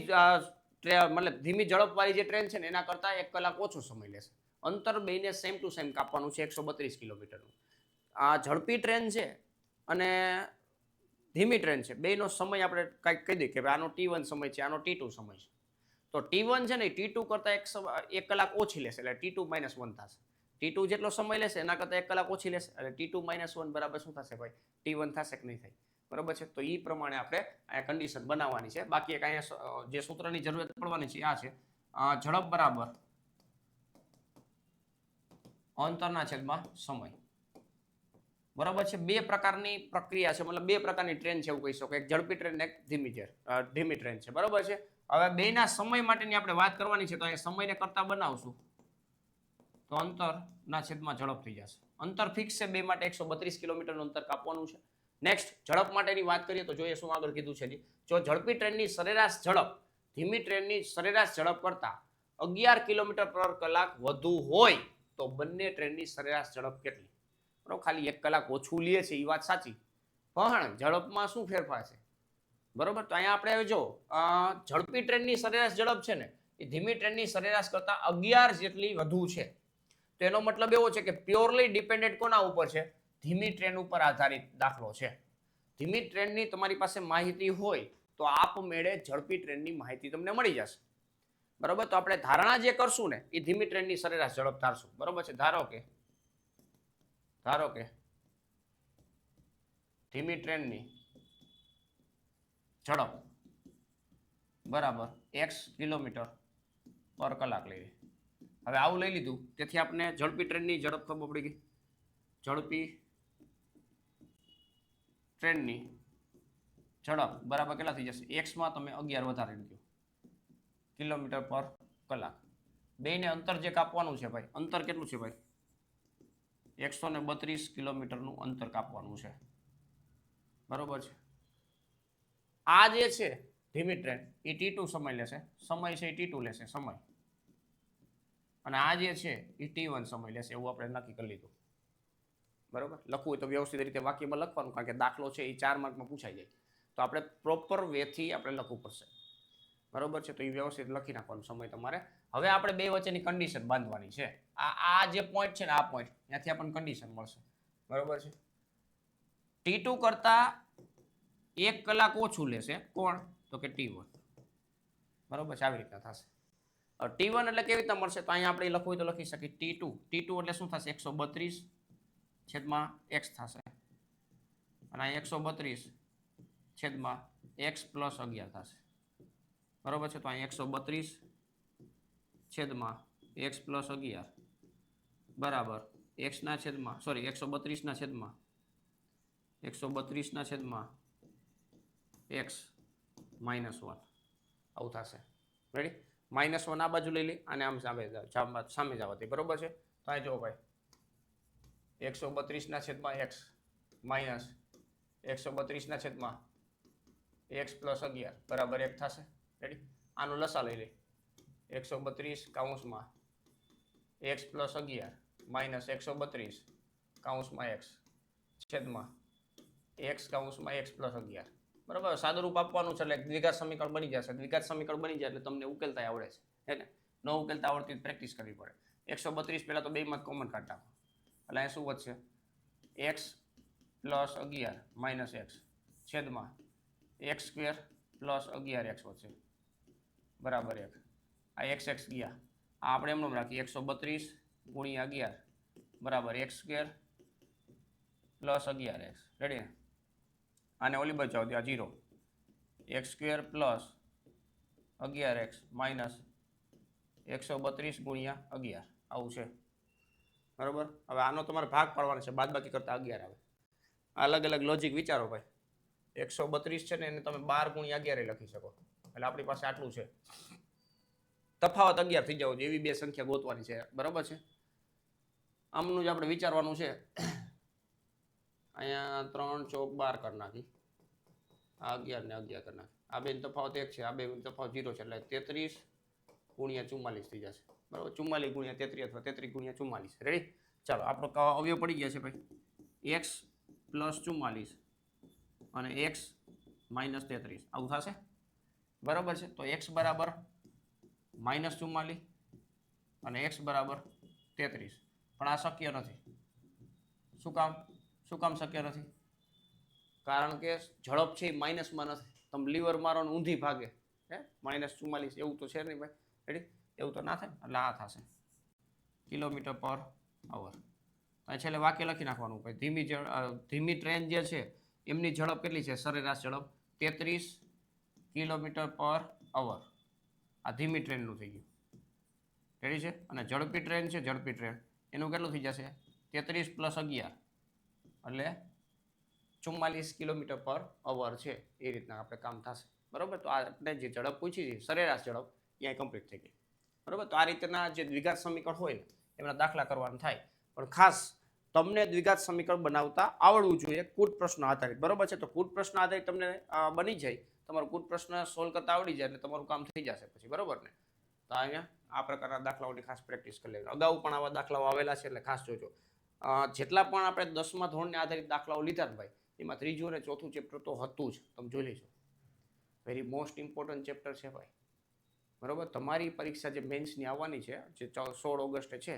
S1: મતલબ ધીમી ઝડપવાળી જે ટ્રેન છે ને એના કરતાં 1 કલાક ઓછો સમય લેશે. અંતર બેને સેમ ટુ સેમ કાપવાનું છે 132 કિલોમીટરનું. આ ઝડપી ટ્રેન છે અને ધીમી ટ્રેન છે બેનો સમય આપણે કંઈક કહી દઈએ કે આનો T1 સમય છે આનો T2 સમય છે તો T1 છે ને T2 કરતાં 1 કલાક ઓછી લેશે એટલે T2 - 1 થશે. T2 જેટલો સમય લેશે એના કરતાં 1 કલાક ઓછી લેશે એટલે T2 - 1 બરાબર શું થશે ભાઈ T1 થશે કે નહીં થાય બરાબર છે. તો એ પ્રમાણે આપણે આ કન્ડિશન બનાવવાની છે. બાકી એક અહીંયા જે સૂત્રની જરૂરત પડવાની છે આ છે ઝડપ બરાબર અંતરના છેદમાં સમય બરાબર છે. બે પ્રકારની પ્રક્રિયા છે મતલબ બે પ્રકારની ટ્રેન છે એવું કહી શકો એક ઝડપી ટ્રેન એક ધીમી ટ્રેન છે બરાબર છે. હવે બેના સમય માટેની આપણે વાત કરવાની છે તો અહીંયા સમયને કરતા બનાવશું તો અંતરના છેદમાં ઝડપ થઈ જશે. અંતર ફિક્સ છે બે માટે 132 કિલોમીટરનું અંતર કાપવાનું છે. નેક્સ્ટ ઝડપ માટેની વાત કરીએ તો જોઈએ શું આગળ કીધું છે. જો ઝડપી ટ્રેનની સરેરાશ ઝડપ ધીમી ટ્રેનની સરેરાશ ઝડપ કરતા 11 કિલોમીટર પર કલાક વધુ હોય તો બંને ટ્રેનની સરેરાશ ઝડપ કેટલી બરાબર. ખાલી 1 કલાક ઓછું લે છે એ વાત સાચી પણ ઝડપમાં શું ફેરફાર છે બરોબર. તો અહીંયા આપણે જો ઝડપી ટ્રેનની સરેરાશ ઝડપ છે ને એ ધીમી ટ્રેનની સરેરાશ કરતા 11 જેટલી વધુ છે તો એનો મતલબ એવો છે કે પ્યોરલી ડિપેન્ડન્ટ કોના ઉપર છે ધીમી ટ્રેન ઉપર આધારિત દાખલો છે. ધીમી ટ્રેનની તમારી પાસે માહિતી હોય તો આપમેળે ઝડપી ટ્રેનની માહિતી તમને મળી જશે બરોબર. તો આપણે ધારણા જે કરશું ને એ ધીમી ટ્રેનની સરેરાશ ઝડપ ધારશું બરોબર છે. ધારો કે ધીમી ટ્રેનની ઝડપ બરાબર x કિલોમીટર પર કલાક લઈએ. હવે આવું લઈ લીધું તેથી આપણે ઝડપી ટ્રેનની ઝડપ ખબર પડી ગઈ. ઝડપી ટ્રેનની ઝડપ બરાબર કેટલા થઈ જશે x માં તમે 11 વધારી લીધું કિલોમીટર પર કલાક. બેને અંતર જે કાપવાનું છે ભાઈ અંતર કેટલું છે ભાઈ 132 કિલોમીટરનું અંતર કાપવાનું છે બરોબર છે. આ જે છે ધીમી ટ્રેન એ T2 સમય લેશે સમય છે એ T2 લેશે સમય અને આ જે છે એ T1 સમય લેશે એવું આપણે નક્કી કરી લીધું બરાબર, લખવું હોય તો વ્યવસ્થિત રીતે વાક્યમાં લખવાનું, કારણ કે દાખલો છે એ 4 માર્કમાં પૂછાઈ જાય, તો આપણે પ્રોપર વેથી આપણે લખવું પડશે. બરોબર છે, તો એ વ્યવસ્થિત લખી નાખવાનો સમય તમારે. હવે આપણે બે વચ્ચેની કન્ડિશન બાંધવાની છે. આ જે પોઈન્ટ છે ને, આ પોઈન્ટ ત્યાંથી આપણને કન્ડિશન મળશે. બરોબર છે, T2 કરતા 1 કલાક ઓછું લેશે કોણ? તો કે T1. બરોબર છે, આવી રીતના થશે. T1 એટલે કેવી રીતના મળશે? તો અહીંયા આપણે લખવું હોય તો લખી શકીએ T2. T2 એટલે શું થશે? 132 છેદમાં x થશે, અને અહીં 132 છેદમાં x પ્લસ 11 થશે. બરોબર છે, તો અહીં 132 છેદમાં x પ્લસ 11 બરાબર x ના છેદમાં 132 ના છેદમાં 132 ના છેદમાં x -1 આવું થશે. રેડી? -1 આ બાજુ લઈ લે અને આમ સામે જવાથી. બરોબર છે, તો આ જો ભાઈ 132 ના છેદમાં x માઇનસ 132 ના છેદમાં x પ્લસ 11 બરાબર 1 થશે. રેડી? આનો લસા લઈ લે. 132 કૌંસમાં x પ્લસ 11 માઇનસ 132 કૌંસમાં x છેદમાં x કૌંસમાં x પ્લસ 11. બરાબર, સાદું રૂપ આપવાનું છે એટલે દ્વિઘાત સમીકરણ બની જશે. દ્વિઘાત સમીકરણ બની જાય એટલે તમને ઉકેલતા આવડે છે, હે ને? ન ઉકેલતા આવડતી પ્રેક્ટિસ કરવી પડે. 132 પહેલા તો બેમાં કોમન કાઢ નાખો એટલે અહીં શું વધશે? x પ્લસ 11 માઇનસ x છેદમાં x સ્ક્વેર પ્લસ 11x વધશે બરાબર 1. આ x ગયા, આ આપણે એમનું રાખીએ 132 ગુણ્યા 11 બરાબર x square plus 11x. Ready? આને ઓલી બચાવો ત્યાં 0, x square plus 11x minus 132 ગુણ્યા 11 આવું છે. બરાબર, હવે આનો તમારે ભાગ પાડવાનો છે, બાદબાકી કરતા 11 આવે. અલગ અલગ લોજિક વિચારો ભાઈ. 132 છે ને એને તમે 12 ગુણ્યા 11 લખી શકો, એટલે આપણી પાસે આટલું છે. તફાવત 11 થઈ જવો જોઈએ એવી બે સંખ્યા ગોતવાની છે. બરાબર છે, આમનું જ આપણે વિચારવાનું છે. અહીંયા 3 ચોક 12 કરી નાખી, આ 11 ને 11 કરી નાખી. આ બે તફાવત 1 છે, આ બે તફાવત 0 છે, એટલે 33 ગુણ્યા 44 થઈ જશે. બરાબર, 44 ગુણ્યા 33 અથવા 33 ગુણ્યા 44. રેડી? ચાલો, આપણો અવયવ પડી ગયા છે ભાઈ. x પ્લસ 44 અને x માઇનસ 33 આવું થશે. બરાબર છે, તો x બરાબર -44 અને x બરાબર 33, પણ આ શક્ય નથી. શું કામ? શું કામ શક્ય નથી? કારણ કે ઝડપ છે એ માઇનસમાં નથી. તમે લીવર મારો ને ઊંધી ભાગે, હે -44 એવું તો છે નહીં ભાઈ. રેડી? એવું તો ના થાય, એટલે આ થશે કિલોમીટર પર અવર. અહીં છેલ્લે વાક્ય લખી નાખવાનું ભાઈ. ધીમી ટ્રેન જે છે એમની ઝડપ કેટલી છે? સરેરાશ ઝડપ 33 કિલોમીટર પર અવર. આ ધીમી ટ્રેનનું થઈ ગયું. રેડી છે? અને ઝડપી ટ્રેન છે, ઝડપી ટ્રેન એનું કેટલું થઈ જશે? 33 પ્લસ 11 એટલે 44 કિલોમીટર પર અવર છે. એ રીતના આપણે કામ થશે. બરાબર, તો આપણે જે ઝડપ પૂછી છે સરેરાશ ઝડપ ત્યાં કમ્પ્લીટ થઈ ગઈ. બરાબર, તો આ રીતના જે દ્વિઘાત સમીકરણ હોય ને એમના દાખલા કરવાના થાય. પણ ખાસ તમને દ્વિઘાત સમીકરણ બનાવતા આવડવું જોઈએ, કૂટ પ્રશ્ન આધારિત. બરાબર છે, તો કૂટ પ્રશ્ન આધારિત તમને બની જાય, તમારો કૂટ પ્રશ્ન સોલ્વ કરતા આવડી જાય એટલે તમારું કામ થઈ જશે પછી. બરાબર ને? તો અહીંયા આ પ્રકારના દાખલાઓની ખાસ પ્રેક્ટિસ કરી લેજો. અગાઉ પણ આવા દાખલાઓ આવેલા છે એટલે ખાસ જોજો. જેટલા પણ આપણે 10મા ધોરણને આધારિત દાખલાઓ લીધા ભાઈ, એમાં 3જું અને 4થું ચેપ્ટર તો હતું જ. તમે જોઈ લેજો, વેરી મોસ્ટ ઇમ્પોર્ટન્ટ ચેપ્ટર છે ભાઈ. બરાબર, તમારી પરીક્ષા જે મેન્સની આવવાની છે, જે 16 ઓગસ્ટે છે,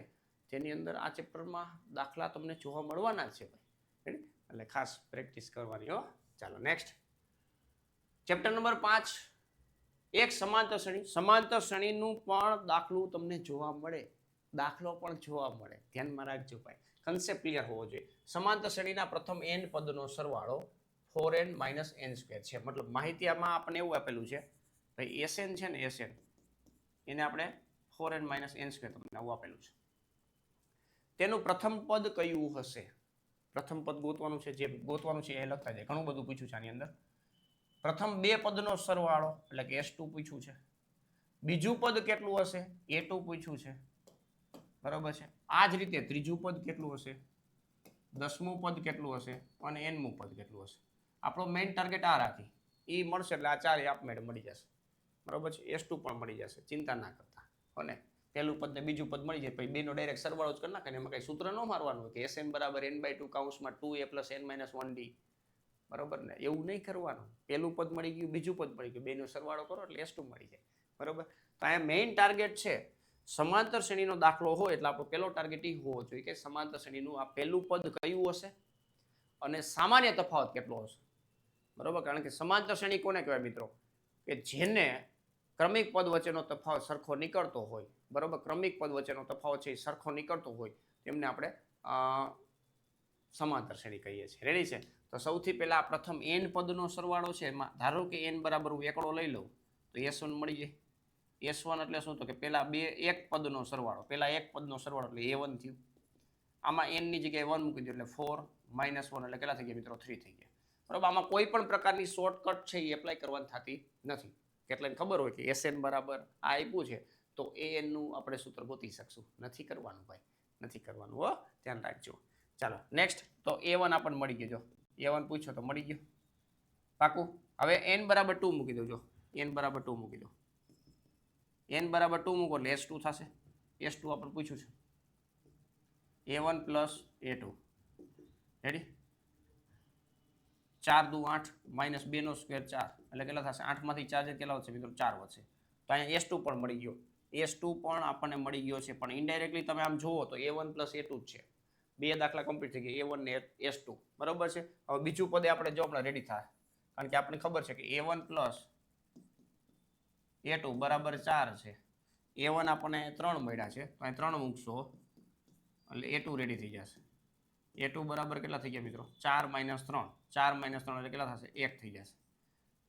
S1: તેની અંદર આ ચેપ્ટરમાં દાખલા તમને જોવા મળવાના જ છે ભાઈ. એટલે ખાસ પ્રેક્ટિસ કરવાની હો. ચાલો નેક્સ્ટ ચેપ્ટર નંબર 5, એક સમાંતર શ્રેણી. સમાંતર શ્રેણીનું પણ દાખલું તમને જોવા મળે, દાખલો પણ જોવા મળે. ધ્યાનમાં રાખજો ભાઈ, કન્સેપ્ટ ક્લિયર હોવો જોઈએ. સમાંતર શ્રેણીના પ્રથમ n પદનો સરવાળો 4n - n² છે. મતલબ માહિતી આમાં આપણને એવું આપેલું છે ભાઈ, Sn છે ને, Sn એને આપણે 4n - n² તમને આવું આપેલું છે. તેનું પ્રથમ પદ કયું હશે? પ્રથમ પદ ગોતવાનું છે. જે ગોતવાનું છે એ લખતા જાય. ઘણું બધું પૂછ્યું છે આની અંદર. પ્રથમ બે પદનો સરવાળો એટલે કે S2 પૂછ્યું છે. બીજું પદ કેટલું હશે? A2 પૂછ્યું છે. બરાબર છે. આ જ રીતે ત્રીજું પદ કેટલું હશે, 10મું પદ કેટલું હશે અને nમું પદ કેટલું હશે. આપણો મેઇન ટાર્ગેટ આ રાખી, એ મળશે એટલે આ ચારે આપમેળે મળી જશે. બરાબર છે. S2 પણ મળી જશે, ચિંતા ના કરતા. અને પહેલું પદ ને બીજું પદ મળી જાય પછી બેનો ડાયરેક્ટ સરવાળો જ કરી નાખે એમાં કઈ સૂત્ર ન મારવાનું હોય કે SN બરાબર n/2 કૌંસમાં 2a + n - 1d બરોબર ને એવું નહીં કરવાનું પહેલું પદ મળી ગયું બીજું પદ મળી ગયું બેનો સરવાળો કરો એટલે S2 મળી જાય બરોબર તો આ મેઇન ટાર્ગેટ છે સમાંતર શ્રેણીનો દાખલો હોય એટલે આપણો પહેલો ટાર્ગેટ એ હોવો જોઈએ કે સમાંતર શ્રેણીનું આ પહેલું પદ કયું હશે અને સામાન્ય તફાવત કેટલો હશે બરોબર કારણ કે સમાંતર શ્રેણી કોને કહેવાય મિત્રો કે જેને ક્રમિક પદ વચ્ચેનો તફાવત સરખો નીકળતો હોય બરોબર ક્રમિક પદ વચ્ચેનો તફાવત છે એ સરખો નીકળતો હોય તેમને આપણે સમાંતર શ્રેણી કહીએ છીએ રેડી છે તો સૌથી પહેલા પ્રથમ n પદનો સરવાળો છે એમાં ધારો કે n બરાબર હું એકડો લઈ લઉં તો S1 મળી જાય S1 એટલે શું તો કે પહેલા એક પદનો સરવાળો પહેલા એક પદનો સરવાળો એટલે A1 થયું આમાં n ની જગ્યાએ 1 મૂકી દો એટલે 4 - 1 એટલે કેટલા થઈ ગયા મિત્રો 3 થઈ ગયા બરોબર આમાં કોઈ પણ પ્રકારની શોર્ટકટ છે એ એપ્લાય કરવાની થતી નથી કેટલાને ખબર હોય કે SN બરાબર આ આપ્યું છે તો AN નું આપણે સૂત્ર ગોતી શકશું નથી કરવાનું ભાઈ નથી કરવાનું હો ધ્યાન રાખજો ચાલો નેક્સ્ટ તો A1 આપણને મળી ગયો જો A1 પૂછો તો મળી ગયો પાકું હવે n બરાબર 2 મૂકી દો જો n બરાબર 2 મૂકી દો n બરાબર 2 મૂકો એટલે S2 થશે S2 આપણે પૂછ્યું છે A1 + A2 રેડી 4 દુ 8 - 2 નો સ્ક્વેર 4 એટલે કેટલા થશે 8 માંથી 4 કેટલા વધશે મિત્રો 4 વધશે તો અહીંયા S2 પણ મળી ગયો S2 પણ આપણને મળી ગયો છે પણ ઇનડાયરેક્ટલી તમે આમ જુઓ તો A1 + A2 જ છે બે દાખલા કમ્પ્લીટ થઈ ગયા A1 ને S2 બરોબર છે હવે બીજું પદે આપણે જો આપણે રેડી થાય કારણ કે આપણને ખબર છે કે A1 + A2 બરાબર 4 છે A1 આપણને 3 મળ્યા છે તો અહીં 3 મૂકશો એટલે A2 રેડી થઈ જશે A2 બરાબર કેટલા થઈ ગયા મિત્રો 4 - 3 4 - 3 એટલે કેટલા થશે 1 થઈ જશે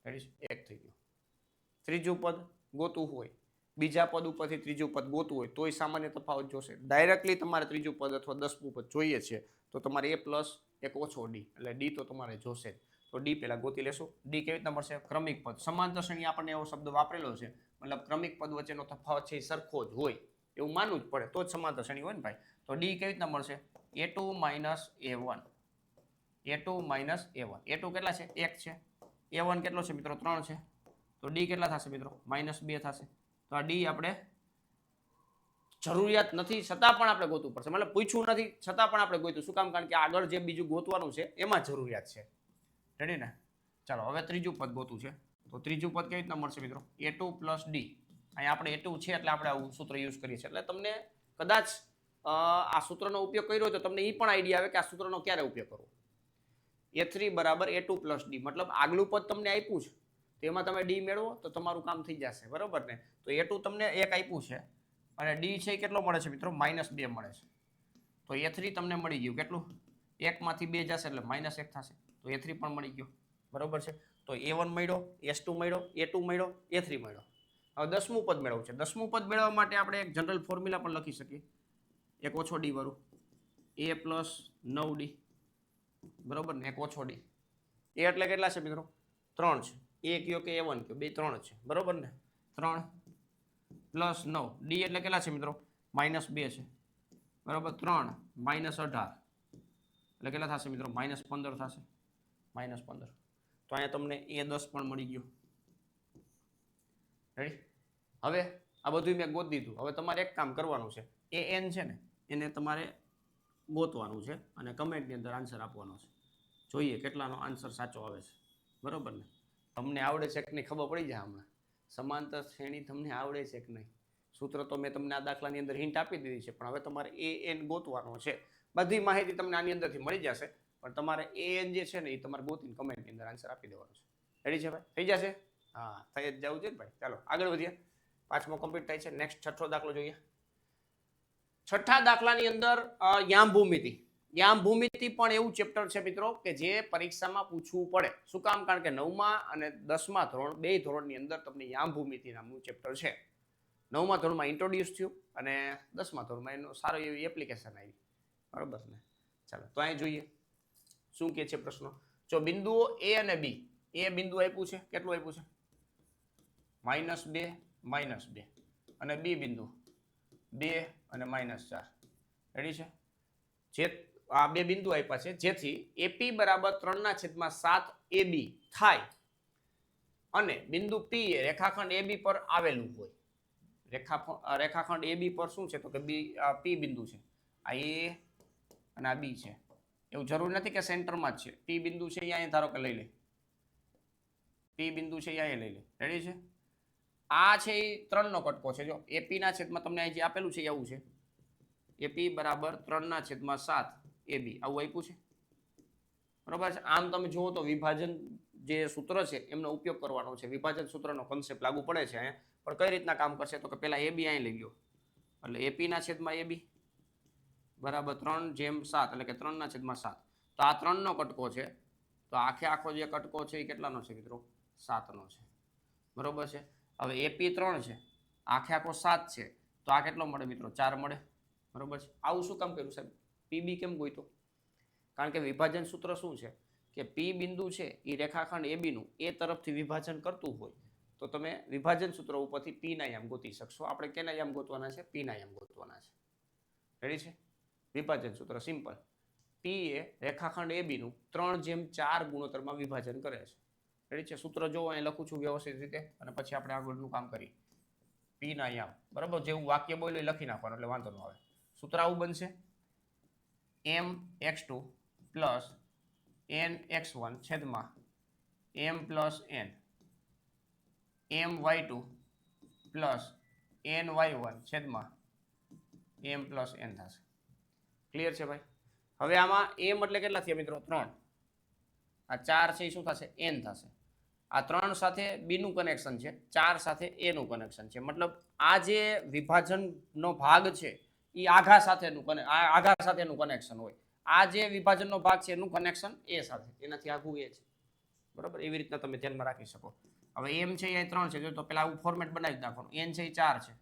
S1: રેડી 1 થઈ ગયું ત્રીજું પદ ગોતું હોય બીજા પદ ઉપરથી ત્રીજું પદ ગોતું હોય તોય સામાન્ય તફાવત જોશે ડાયરેક્ટલી તમારે ત્રીજું પદ અથવા 10મું પદ જોઈએ છે તો તમારે A + 1 ઓછો D એટલે D તો તમારે જોશે તો D પહેલા ગોતી લેશું D કેવી રીતના મળશે ક્રમિક પદ સમાંતર શ્રેણી આપણને એવો શબ્દ વાપરેલો છે મતલબ ક્રમિક પદ વચ્ચેનો તફાવત છે એ સરખો જ હોય એવું માનવું જ પડે તો જ સમાંતર શ્રેણી હોય ને ભાઈ તો D કેવી રીતના મળશે A2 - A1 A2 - A1 A2 કેટલા છે 1 છે A1 કેટલો છે મિત્રો 3 છે તો D કેટલા થશે મિત્રો -2 થશે તો આ D આપણે જરૂરિયાત નથી છતાં પણ આપણે ગોતવું પડશે મતલબ પૂછ્યું નથી છતાં પણ આપણે ગોતું શું કામ કારણ કે આગળ જે બીજું ગોતવાનું છે એમાં જરૂરિયાત છે રેડી ને ચાલો હવે ત્રીજું પદ ગોતું છે તો ત્રીજું પદ કેવી રીતના મળશે મિત્રો A2 + D અહીંયા આપણે A2 છે એટલે આપણે આવું સૂત્ર યુઝ કરીએ છીએ એટલે તમને કદાચ આ સૂત્રનો ઉપયોગ કર્યો હોય તો તમને એ પણ આઈડિયા આવે કે આ સૂત્રનો ક્યારે ઉપયોગ કરવો A3 બરાબર A2 + D મતલબ આગલું પદ તમને આપ્યું છે તેમાં તમે D મેળવો તો તમારું કામ થઈ જશે બરોબર ને તો A2 તમને 1 આપ્યું છે અને D છે કેટલો મળે છે મિત્રો -2 મળે છે તો A3 તમને મળી ગયું કેટલું 1 માંથી 2 જશે એટલે -1 થશે તો A3 પણ મળી ગયો બરોબર છે તો A1 મળ્યો S2 મળ્યો A2 મળ્યો A3 મળ્યો હવે 10મું પદ મેળવવું છે 10મું પદ મેળવવા માટે આપણે એક જનરલ ફોર્મ્યુલા પણ લખી શકીએ 1 ઓછો D વાળું A + 9D બરોબર ને 1 ઓછો D એ એટલે કેટલા છે મિત્રો 3 છે A કયો કે A1 કયો બે 3 છે બરોબર ને 3 + 9 D એટલે કેટલા છે મિત્રો -2 છે બરોબર 3 - 18 એટલે કેટલા થશે મિત્રો -15 થશે -15 તો અહીંયા તમને A10 પણ મળી ગયો રેડી હવે આ બધું મેં ગોતી દીધું હવે તમારે એક કામ કરવાનું છે AN છે ને એને તમારે ગોતવાનું છે અને કમેન્ટની અંદર આન્સર આપવાનો છે જોઈએ કેટલાનો આન્સર સાચો આવે છે બરોબર ને તમને આવડે છે કે નહીં ખબર પડી જાય હમણાં સમાંતર શ્રેણી તમને આવડે છે કે નહીં સૂત્ર તો મેં તમને આ દાખલાની અંદર હિન્ટ આપી દીધી છે પણ હવે તમારે AN ગોતવાનો છે બધી માહિતી તમને આની અંદરથી મળી જશે પણ તમારે AN જે છે ને એ તમારે ગોતીને કમેન્ટની અંદર આન્સર આપી દેવાનો છે રેડી છે ભાઈ થઈ જશે હા થઈ જ જવું છે ને ભાઈ ચાલો આગળ વધીએ 5મો કમ્પ્લીટ થાય છે નેક્સ્ટ 6થો દાખલો જોઈએ 6થા દાખલાની અંદર યામ ભૂમિતિ પણ એવું ચેપ્ટર છે મિત્રો કે જે પરીક્ષામાં પૂછવું પડે શું કામ કારણ કે 9મા અને 10મા ધોરણ બે ધોરણની અંદર તમને યામ ભૂમિતિ નામનું ચેપ્ટર છે 9મા ધોરણમાં ઇન્ટ્રોડ્યુસ થયું અને 10મા ધોરણમાં એનો સારો એવી એપ્લિકેશન આવી બરોબર ને ચાલો તો અહીં જોઈએ શું કે છે પ્રશ્નો જો બિંદુઓ A અને B એ બિંદુ આપ્યું છે કેટલું આપ્યું છે -2 અને B બિંદુ 2 અને -4 રેડી છે જે આ બે બિંદુ આપ્યા છે જેથી AP બરાબર 3/7 AB થાય અને બિંદુ P એ રેખાખંડ AB પર આવેલું હોય રેખાખંડ AB પર શું છે તો કે P બિંદુ છે. આ A અને આ B છે. એવું જરૂરી નથી કે સેન્ટરમાં જ છે. P બિંદુ છે અહીંયા ધારો કે લઈ લે. P બિંદુ છે અહીંયા લઈ લે. રેડી છે? આ છે એ 3 નો કટકો છે. જો AP ના છેદમાં તમને અહીં જે આપેલું છે એવું છે. AP બરાબર 3/7 AB આવું આપ્યું છે. બરાબર છે? આમ તમે જુઓ તો વિભાજન જે સૂત્ર છે એમનો ઉપયોગ કરવાનો છે. વિભાજન સૂત્રનો કોન્સેપ્ટ લાગુ પડે છે અહીંયા. પણ કઈ રીતના કામ કરશે તો કે પહેલા AB અહીં લઈ લો. એટલે AP ના છેદમાં AB બરાબર 3/7 એટલે કે 3/7. તો આ 3 નો કટકો છે. તો આખો જે કટકો છે એ કેટલાનો છે મિત્રો? 7 નો છે. બરોબર છે? હવે AP 3 છે, આખો 7 છે, તો આ કેટલો મળે મિત્રો? 4 મળે. બરોબર છે? આવું શું કામ કર્યું સાહેબ? PB કેમ ગોઈતો? કારણ કે વિભાજન સૂત્ર શું છે કે P બિંદુ છે એ રેખાખંડ AB નું એ તરફથી વિભાજન કરતું હોય તો તમે વિભાજન સૂત્ર ઉપરથી P ના યામ ગોતી શકશો. આપણે કેના યામ ગોતવાના છે? P ના યામ ગોતવાના છે. રેડી છે? વિભાજન સૂત્ર સિમ્પલ. P એ રેખાખંડ AB નું 3/4 ગુણોત્તરમાં વિભાજન કરે છે. રેડી છે? સૂત્ર જો અહીં લખું છું વ્યવસ્થિત રીતે અને પછી આપણે આગળનું કામ કરીએ. P ના યામ બરાબર જેવું વાક્ય બોલ્યું લખી નાખવાનું એટલે વાંધો ન આવે. સૂત્ર આવું બનશે mx2 પ્લસ nx1 છેદમાં m plus n my2 plus ny1 છેદમાં m પ્લસ n થશે. ક્લિયર છે ભાઈ? હવે આમાં m એટલે કેટલા થયા મિત્રો? 3. આ 4 છે એ શું થશે? n થશે. આ 3 સાથે b નું કનેક્શન છે, 4 સાથે a નું કનેક્શન છે. મતલબ આ જે વિભાજનનો ભાગ છે એ આઘા સાથેનું કનેક્શન હોય. આ જે વિભાજનનો ભાગ છે એનું કનેક્શન a સાથે, એનાથી આઘું a છે. બરાબર? એવી રીતના તમે ધ્યાનમાં રાખી શકો. હવે m છે એ 3 છે, જો તો પેલા આવું ફોર્મેટ બનાવી નાખવાનું. n છે એ 4 છે.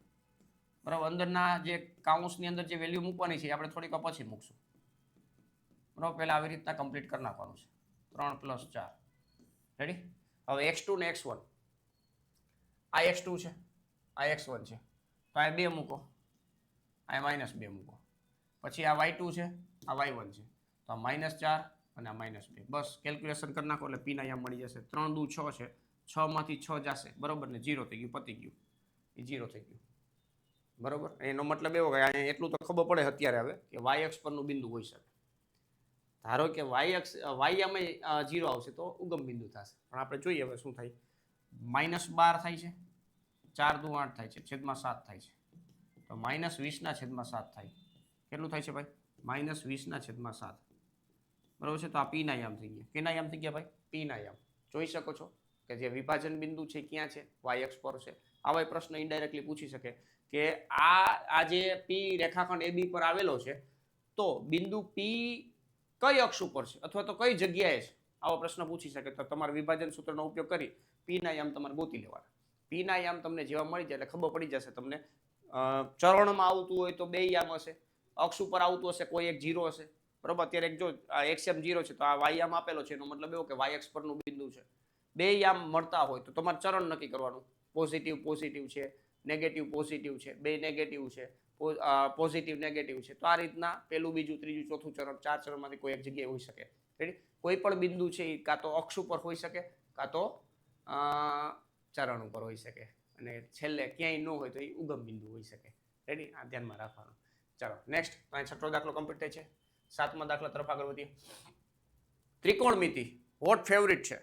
S1: બરાબર? અંદરના જે કાઉન્સની અંદર જે વેલ્યુ મૂકવાની છે આપણે થોડીક પછી મૂકશું. બરાબર? પહેલા આવી રીતના કમ્પ્લીટ કરી નાખવાનું છે. 3 + 4. રેડી? હવે x2 ને x1. આ x2 છે, આ x1 છે. તો આ 2 મૂકો, આ -2 મૂકો. પછી આ y2 છે, આ y1 છે. તો આ -4 અને આ -2. બસ કેલ્ક્યુલેશન કરી નાખો એટલે p ના યામ મળી જશે. 3 દુ 6 છે. 6 માંથી 6 જશે. બરોબર ને? 0 થઈ ગયું, પતી ગયું. એ 0 થઈ ગયું. બરોબર? એનો મતલબ એવો કે એટલું તો ખબર પડે અત્યારે હવે કે y અક્ષ પરનું બિંદુ હોઈ શકે. ધારો કે y આમે 0 આવશે તો ઉગમ બિંદુ થશે. પણ આપણે જોઈએ હવે શું થાય. -12 થાય છે, 4 દુ 8 થાય છે, છેદમાં 7 થાય છે. તો -20/7 થાય. કેટલું થાય છે ભાઈ? -20/7. બરોબર છે? તો આ p ના યામ થઈ ગયા. કેના યામ થઈ ગયા ભાઈ? p ના યામ. જોઈ શકો છો કે જે વિભાજન બિંદુ છે ક્યાં છે? y અક્ષ પર છે. આવા પ્રશ્ન ઇનડાયરેક્ટલી પૂછી શકે કે આ જે p રેખાખંડ AB પર આવેલો છે તો બિંદુ p કઈ અક્ષ ઉપર છે અથવા તો કઈ જગ્યાએ છે? આવો પ્રશ્ન પૂછી શકે. તો તમારે વિભાજન સૂત્રનો ઉપયોગ કરી p ના યામ તમારે ગોતી લેવાના. p ના યામ તમને જેવા મળી જાય એટલે ખબર પડી જશે તમને. ચરણમાં આવતું હોય તો 2 યામ હશે, અક્ષ ઉપર આવતું હશે કોઈ એક 0 હશે. બરોબર? અત્યારે જો xm 0 છે તો આ y યામ આપેલો છે એનો મતલબ એવો કે y અક્ષ પરનું બિંદુ છે. 2 યામ મળતા હોય તો તમારે ચરણ નક્કી કરવાનું. પોઝિટિવ છે, નેગેટિવ પોઝિટિવ છે, 2 નેગેટિવ છે, પોઝિટિવ નેગેટિવ છે. તો આ રીતના પહેલું, બીજું, ત્રીજું, ચોથું ચરણ, 4 ચરણમાંથી કોઈ એક જગ્યાએ હોઈ શકે. રેડી? કોઈ પણ બિંદુ છે એ કાં તો અક્ષ ઉપર હોઈ શકે કાં તો ચરણ ઉપર હોઈ શકે અને છેલ્લે ક્યાંય ન હોય તો એ ઉગમ બિંદુ હોઈ શકે. રેડી? આ ધ્યાનમાં રાખવાનું. ચાલો નેક્સ્ટ. અહીં 6થો દાખલો કમ્પ્લીટ થાય છે. 7મા દાખલા તરફ આગળ વધીએ. ત્રિકોણમિતિ હોટ ફેવરિટ છે.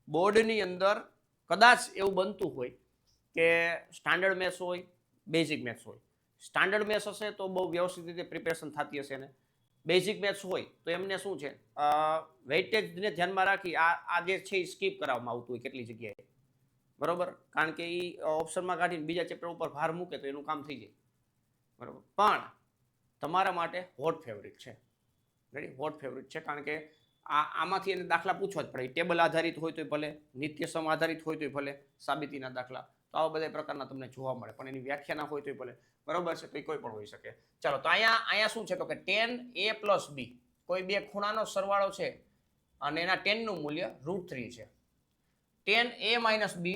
S1: બોર્ડની અંદર કદાચ એવું બનતું હોય કે સ્ટાન્ડર્ડ મેથ્સ હોય, બેઝિક મેથ્સ હોય. સ્ટાન્ડર્ડ મેથ્સ હશે તો બહુ વ્યવસ્થિત રીતે પ્રિપેરેશન થતી હશે ને બેઝિક મેથ્સ હોય તો એમને શું છે વેઇટેજને ધ્યાનમાં રાખી આ જે છે એ સ્કીપ કરાવવામાં આવતું હોય કેટલી જગ્યાએ. બરોબર? કારણ કે એ ઓપ્શનમાં કાઢીને બીજા ચેપ્ટર ઉપર ભાર મૂકે તો એનું કામ થઈ જાય. બરોબર? પણ તમારા માટે હોટ ફેવરિટ છે. રેડી? હોટ ફેવરિટ છે કારણ કે આમાંથી એને દાખલા પૂછવા જ પડે. ટેબલ આધારિત હોય તો ભલે, નિત્યસમ આધારિત હોય તો ભલે, સાબિતીના દાખલા, તો આવા બધા પ્રકારના તમને જોવા મળે. પણ એની વ્યાખ્યા ના હોય તો ભલે. બરોબર છે? તો એ કોઈ પણ હોઈ શકે. ચાલો તો અહીંયા શું છે તો કે tan a plus b કોઈ બે ખૂણાનો સરવાળો છે અને એના tan નું મૂલ્ય √3 છે. tan a minus b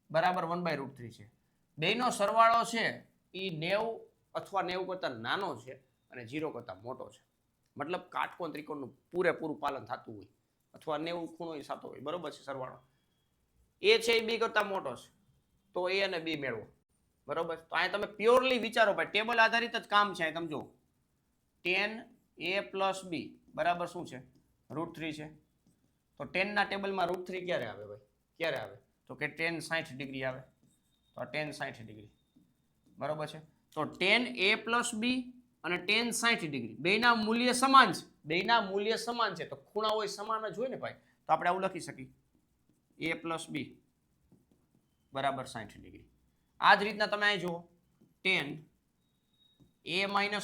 S1: બરાબર 1/√3 છે. બેનો સરવાળો છે એ 90 અથવા 90 કરતા નાનો છે અને 0 કરતા મોટો છે. મતલબ કાટકોણ ત્રિકોણનું પૂરેપૂરું પાલન થતું હોય અથવા 90 ખૂણો થતો હોય. બરોબર છે? સરવાળો a છે એ b કરતા મોટો છે તો a અને b મેળવો. બરોબર. તો અહીંયા તમે પ્યોરલી વિચારો ભાઈ, ટેબલ આધારિત જ કામ છે. તમે જુઓ 10a + b બરાબર શું છે? √3 છે. તો 10 ના ટેબલમાં √3 ક્યારે આવે ભાઈ? ક્યારે આવે? તો કે tan 60 ડિગ્રી આવે. તો આ tan 60 ડિગ્રી બરોબર છે. તો 10a + b અને tan 60 ડિગ્રી બેના મૂલ્ય સમાન છે. બેના મૂલ્ય સમાન છે તો ખૂણા હોય સમાન જ હોય ને ભાઈ. તો આપણે આવું લખી શકીએ a + b બરાબર 60 ડિગ્રી. આ જ રીતના તમે અહીં જુઓ 10a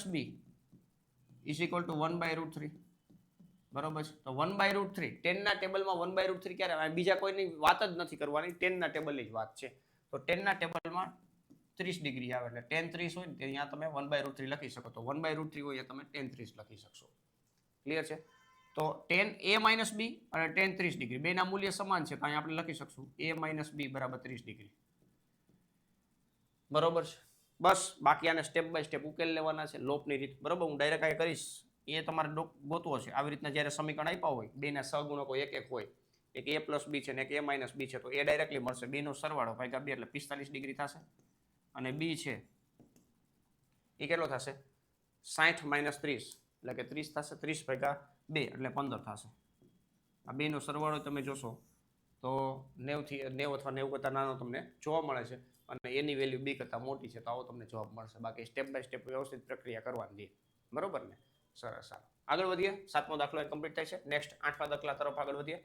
S1: - b = 1/√3 બરોબર છે. તો 1/√3 10 ના ટેબલમાં 1/√3 ક્યારે આવે? બીજા કોઈની વાત જ નથી કરવાની, 10 ના ટેબલની જ વાત છે. તો 10 ના ટેબલમાં 30 ડિગ્રી આવે એટલે tan 30 હોય ને ત્યાં તમે 1/√3 લખી શકો. તો 1/√3 હોય તમે tan 30 લખી શકશો. ક્લિયર છે? તો 10a - b અને tan 30 ડિગ્રી બેના મૂલ્ય સમાન છે તો અહીંયા આપણે લખી શકશું a - b બરાબર 30 ડિગ્રી. બરોબર છે. બસ બાકી આને સ્ટેપ બાય સ્ટેપ ઉકેલ લેવાના છે લોપની રીત. બરોબર, હું ડાયરેક્ટ આ કરીશ. એ તમારે ગોતવો છે. આવી રીતના જ્યારે સમીકરણ આપ્યા હોય, બેના સહગુણકો એક એક હોય, એક a + b છે ને એક a - b છે, તો એ ડાયરેક્ટલી મળશે. બેનો સરવાળો ભાગ્યા 2 એટલે 45 ડિગ્રી થશે. અને b છે એ કેટલો થશે? 60 - 30 એટલે કે 30 થશે. 30 ભાગ્યા 2 એટલે 15 થશે. આ બેનો સરવાળો તમે જોશો તો 90 થી 90 અથવા 90 કરતા નાનો તમને જોવા મળે છે અને એની વેલ્યુ b કરતા મોટી છે તો આવો તમને જવાબ મળશે. બાકી સ્ટેપ બાય સ્ટેપ વ્યવસ્થિત પ્રક્રિયા કરવાની છે. બરોબર ને? સરસ. સારું, આગળ વધીએ. 7મો દાખલો કમ્પ્લીટ થાય છે. નેક્સ્ટ 8મા દાખલા તરફ આગળ વધીએ.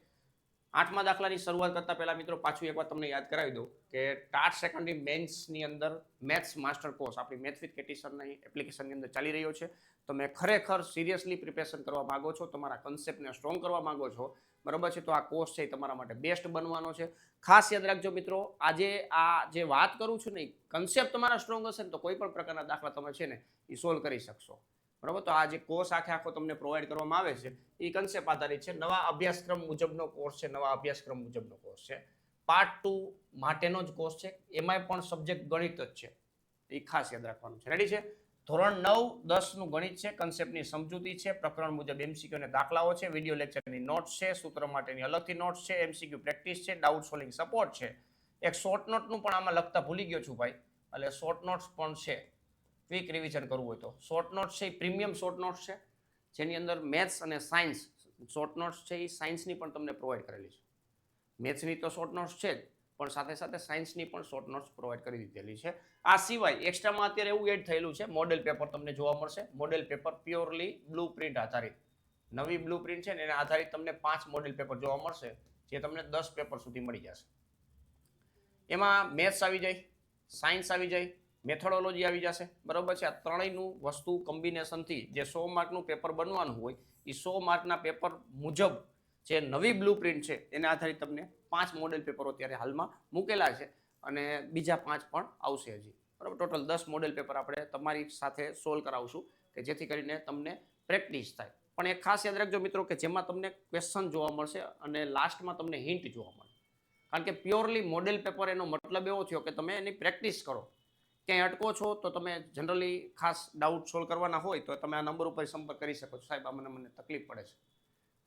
S1: 8મા દાખલાની શરૂઆત કરતા પહેલા મિત્રો પાછું એકવાર તમને યાદ કરાવી દઉં કે ટાટ સેકન્ડરી મેન્સની અંદર મેથ્સ માસ્ટર કોર્સ આપણી મેથ્સ વિથ કેટીસનની એપ્લિકેશનની અંદર ચાલી રહ્યો છે. તમે ખરેખર સિરિયસલી પ્રિપેરેશન કરવા માંગો છો, તમારા કન્સેપ્ટને સ્ટ્રોંગ કરવા માંગો છો, બરોબર છે, તો આ કોર્સ છે એ તમારા માટે બેસ્ટ બનવાનો છે. ખાસ યાદ રાખજો મિત્રો, આજે આ જે વાત કરું છું ને, કન્સેપ્ટ તમારા સ્ટ્રોંગ હશે ને તો કોઈ પણ પ્રકારના દાખલા તમે છે ને એ સોલ્વ કરી શકશો. બરોબર. તો આ જે કોર્સ આખો તમને પ્રોવાઈડ કરવામાં આવે છે એ કન્સેપ્ટ આધારિત છે. નવા અભ્યાસક્રમ મુજબનો કોર્સ છે. નવા અભ્યાસક્રમ મુજબનો કોર્સ છે. પાર્ટ 2 માટેનો જ કોર્સ છે. એમાંય પણ સબ્જેક્ટ ગણિત જ છે. એ ખાસ યાદ રાખવાનું છે. રેડી છે? ધોરણ 9, 10 નું ગણિત છે. કન્સેપ્ટની સમજૂતી છે. પ્રકરણ મુજબ એમસીક્યુ અને દાખલાઓ છે. વિડીયો લેક્ચરની નોટ્સ છે. સૂત્ર માટેની અલગથી નોટ્સ છે. એમસીક્યુ પ્રેક્ટિસ છે. ડાઉટ સોલ્વિંગ સપોર્ટ છે. એક શોર્ટ નોટનું પણ આમાં લખતા ભૂલી ગયો છું ભાઈ, એટલે શોર્ટ નોટ્સ પણ છે. ક્વિક રિવિઝન કરવું હોય તો શોર્ટ નોટ્સ છે એ પ્રીમિયમ શોર્ટ નોટ્સ છે, જેની અંદર મેથ્સ અને સાયન્સ શોર્ટ નોટ્સ છે એ સાયન્સની પણ તમને પ્રોવાઈડ કરેલી છે. મેથ્સની તો શોર્ટ નોટ્સ છે જ, પણ સાથે સાથે સાયન્સની પણ શોર્ટ નોટ્સ પ્રોવાઈડ કરી દીધેલી છે. આ સિવાય એક્સ્ટ્રામાં અત્યારે એવું એડ થયેલું છે, મોડેલ પેપર તમને જોવા મળશે. Model paper purely blue print આધારિત, નવી બ્લુ પ્રિન્ટ છે ને એના આધારિત તમને 5 મોડેલ પેપર જોવા મળશે, જે તમને 10 પેપર સુધી મળી જશે. એમાં મેથ્સ આવી જાય, સાયન્સ આવી જાય, મેથોડોલોજી આવી જશે. બરોબર છે? આ ત્રણેયનું વસ્તુ કોમ્બિનેશનથી જે 100 માર્કનું પેપર બનવાનું હોય એ 100 માર્કના પેપર મુજબ જે નવી બ્લુ પ્રિન્ટ છે એના આધારિત તમને 5 મોડેલ પેપરો અત્યારે હાલમાં મૂકેલા છે અને બીજા 5 પણ આવશે હજી. બરાબર, ટોટલ 10 મોડેલ પેપર આપણે તમારી સાથે સોલ્વ કરાવશું કે જેથી કરીને તમને પ્રેક્ટિસ થાય. પણ એક ખાસ યાદ રાખજો મિત્રો કે જેમાં તમને ક્વેશ્ચન જોવા મળશે અને લાસ્ટમાં તમને હિન્ટ જોવા મળે. કારણ કે પ્યોરલી મોડેલ પેપર એનો મતલબ એવો થયો કે તમે એની પ્રેક્ટિસ કરો. ક્યાંય અટકો છો તો તમે જનરલી ખાસ ડાઉટ સોલ્વ કરવાના હોય તો તમે આ નંબર ઉપર સંપર્ક કરી શકો છો. સાહેબ આ મને તકલીફ પડે છે.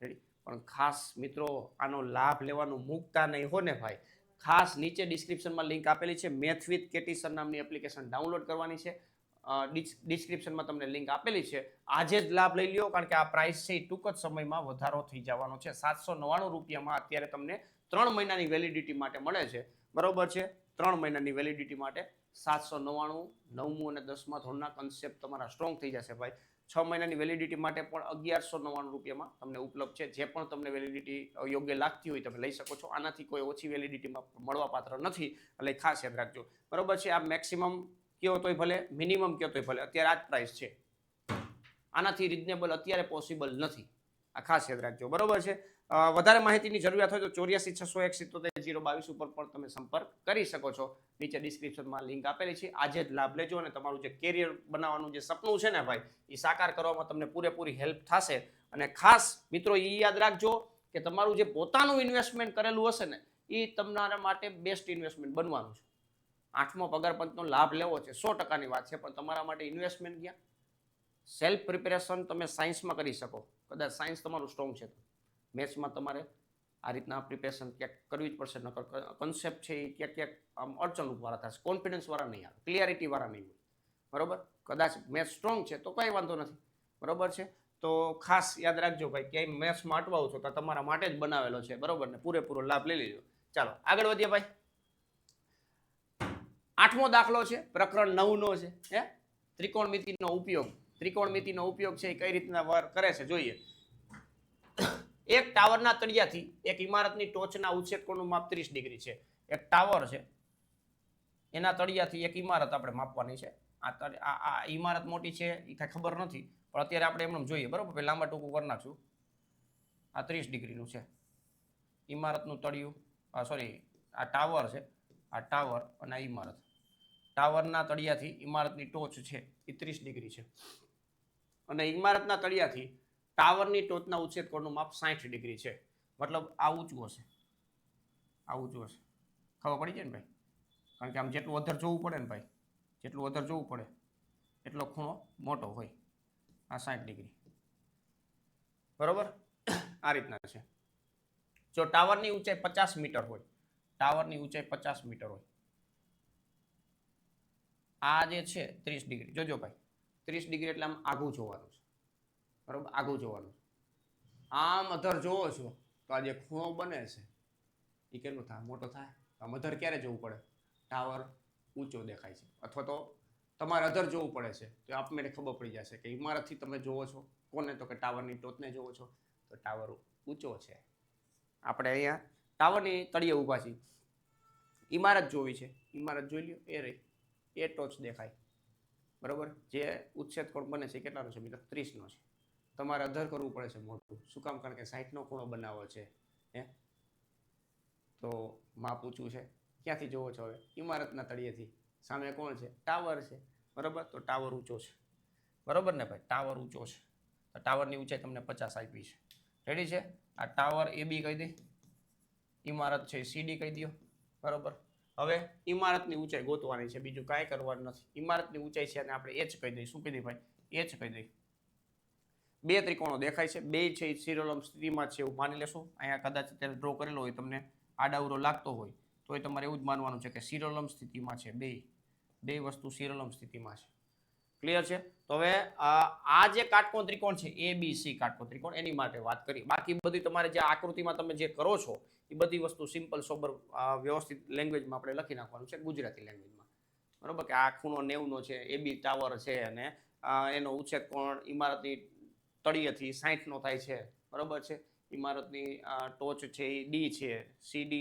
S1: રેડી? પણ ખાસ મિત્રો આનો લાભ લેવાનું મૂકતા નહીં હો ને ભાઈ. ખાસ નીચે ડિસ્ક્રિપ્શનમાં લિંક આપેલી છે. મેથ વિથ કેટીસન નામની એપ્લિકેશન ડાઉનલોડ કરવાની છે. ડિસ્ક્રિપ્શનમાં તમને લિંક આપેલી છે. આજે જ લાભ લઈ લ્યો, કારણ કે આ પ્રાઇસ છે એ ટૂંક જ સમયમાં વધારો થઈ જવાનો છે. 799 રૂપિયામાં અત્યારે તમને 3 મહિનાની વેલિડિટી માટે મળે છે. બરોબર છે? 3 મહિનાની વેલિડિટી માટે 799, 9મું અને 10મા ધોરણના કન્સેપ્ટ તમારા સ્ટ્રોંગ થઈ જશે ભાઈ. 6 મહિનાની વેલિડિટી માટે પણ 1199 રૂપિયામાં તમને ઉપલબ્ધ છે. જે પણ તમને વેલિડિટી યોગ્ય લાગતી હોય તમે લઈ શકો છો. આનાથી કોઈ ઓછી વેલિડિટીમાં મળવા પાત્ર નથી, એટલે ખાસ યાદ રાખજો. બરોબર છે? આ મેક્સિમમ કયો તોય ભલે, મિનિમમ કયો તોય ભલે, અત્યારે આ જ પ્રાઇસ છે. આનાથી રિઝનેબલ અત્યારે પોસિબલ નથી. આ ખાસ યાદ રાખજો. બરોબર છે? વધારે માહિતીની જરૂરિયાત હોય તો 84 601 77 022 ઉપર પણ તમે સંપર્ક કરી શકો છો. નીચે ડિસ્ક્રિપ્શનમાં લિંક આપેલી છે. આજે જ લાભ લેજો અને તમારું જે કેરિયર બનાવવાનું જે સપનું છે ને ભાઈ, એ સાકાર કરવામાં તમને પૂરેપૂરી હેલ્પ થશે. અને ખાસ મિત્રો એ યાદ રાખજો કે તમારું જે પોતાનું ઇન્વેસ્ટમેન્ટ કરેલું હશે ને એ તમારા માટે બેસ્ટ ઇન્વેસ્ટમેન્ટ બનવાનું છે. 8મો પગાર પંચનો લાભ લેવો છે, 100%ની વાત છે, પણ તમારા માટે ઇન્વેસ્ટમેન્ટ ક્યાં? સેલ્ફ પ્રિપેરેશન તમે સાયન્સમાં કરી શકો, કદાચ સાયન્સ તમારું સ્ટ્રોંગ છે. મેથ્સમાં તમારે આ રીતના પ્રિપેરેશન ક્યાંક કરવી જ પડશે, નકર કન્સેપ્ટ છે એ ક્યાંક ક્યાંક આમ અડચણવાળા થશે, કોન્ફિડન્સવાળા નહીં આવે, ક્લિયરિટીવાળા નહીં હોય. બરોબર, કદાચ મેથ્સ સ્ટ્રોંગ છે તો કંઈ વાંધો નથી. બરોબર છે, તો ખાસ યાદ રાખજો ભાઈ, ક્યાંય મેથ્સમાં અટવાઓ છો તો તમારા માટે જ બનાવેલો છે. બરોબર ને, પૂરેપૂરો લાભ લઈ લેજો. ચાલો આગળ વધીએ ભાઈ. 8મો દાખલો છે, પ્રકરણ 9નો છે. ત્રિકોણમિતિનો ઉપયોગ. ત્રિકોણમિતિનો ઉપયોગ છે એ કઈ રીતના કરે છે જોઈએ. એક ટાવરના તળિયાથી એક ઇમારતની ટોચના ઉચ્છેદ કોણનું માપ 30 ડિગ્રી છે. એક ટાવર છે, એના તળિયાથી એક ઇમારત આપણે માપવાની છે. આ ઇમારત મોટી છે એ કઈ ખબર નથી, પણ અત્યારે આપણે એમને જોઈએ. બરોબર, લાંબા ટૂંકું કરી નાખશું. આ 30 ડિગ્રીનું છે ઇમારતનું તળિયું, સોરી આ ટાવર છે, આ ટાવર અને આ ઇમારત. ટાવરના તળિયાથી ઇમારતની ટોચ છે એ 30 ડિગ્રી છે, અને ઇમારતના તળિયાથી ટાવરની ટોચના ઉચ્છેદ કોણનું માપ 60 ડિગ્રી છે. મતલબ આ ઊંચું હશે, આ ઊંચું હશે. ખબર પડી જાય ને ભાઈ, કારણ કે આમ જેટલું અધર જોવું પડે ને ભાઈ, જેટલું અધર જોવું પડે એટલો ખૂણો મોટો હોય. આ 60 ડિગ્રી. બરોબર, આ રીતના છે. જો ટાવરની ઊંચાઈ 50 મીટર હોય, ટાવરની ઊંચાઈ 50 મીટર હોય, આ જે છે 30 ડિગ્રી. જોજો ભાઈ, 30 ડિગ્રી એટલે આમ આઘું જોવાનું છે. બરોબર, આઘું જોવાનું. આમ અધર જોવો છો તો આ જે ખૂણો બને છે એ કેટલું થાય, મોટો થાય. આમ અધર ક્યારે જોવું પડે, ટાવર ઊંચો દેખાય છે, અથવા તો તમારે અધર જોવું પડે છે તો આપમેળે ખબર પડી જશે કે ઇમારતથી તમે જોવો છો કોને, તો કે ટાવરની ટોચને જોવો છો તો ટાવર ઊંચો છે. આપણે અહીંયા ટાવરની તળિયે ઊભા છીએ, ઇમારત જોવી છે, ઇમારત જોઈ લ્યો, એ રહી, એ ટોચ દેખાય. બરોબર, જે ઉચ્છેદ કોણ બને છે કેટલાનો છે મિત્રો, 30નો છે. તમારે અધર કરવું પડે છે મોટું. શું કામ? કારણ કે 60નો ખૂણો બનાવવો છે. તો માપ ઊંચું છે. ક્યાંથી જોવો છો હવે? ઇમારતના તળિયેથી. સામે કોણ છે? ટાવર છે. બરોબર, તો ટાવર ઊંચો છે. બરોબર ને ભાઈ, ટાવર ઊંચો છે. તો ટાવરની ઊંચાઈ તમને 50 આપી છે. રેડી છે? આ ટાવર AB કહી દે, ઇમારત છે CD કહી દો. બરોબર, હવે ઇમારતની ઊંચાઈ ગોતવાની છે, બીજું કાંઈ કરવાનું નથી. ઇમારતની ઊંચાઈ છે અને આપણે H કહી દઈએ. શું કહી દઈએ ભાઈ? H કહી દઈએ. બે ત્રિકોણો દેખાય છે, બે છે એ શિરોલંબ સ્થિતિમાં છે એવું માની લેશું. અહીંયા કદાચ અત્યારે ડ્રો કરેલો હોય, તમને આડાવરો લાગતો હોય તો એ તમારે એવું જ માનવાનું છે કે શિરોલંબ સ્થિતિમાં છે. બે વસ્તુ શિરોલંબ સ્થિતિમાં છે. ક્લિયર છે? તો હવે આ જે કાટકોણ ત્રિકોણ છે ABC કાટકોણ ત્રિકોણ, એની માટે વાત કરી. બાકી બધી તમારે જે આકૃતિમાં તમે જે કરો છો એ બધી વસ્તુ સિમ્પલ સોબર વ્યવસ્થિત લેંગ્વેજમાં આપણે લખી નાખવાનું છે, ગુજરાતી લેંગ્વેજમાં. બરોબર, કે આ ખૂણો 90નો છે, AB ટાવર છે, અને એનો ઉચ્છેદ કોણ ઇમારતની તળિયેથી 60નો થાય છે. બરોબર છે, ઇમારતની ટોચ છે એ D છે, CD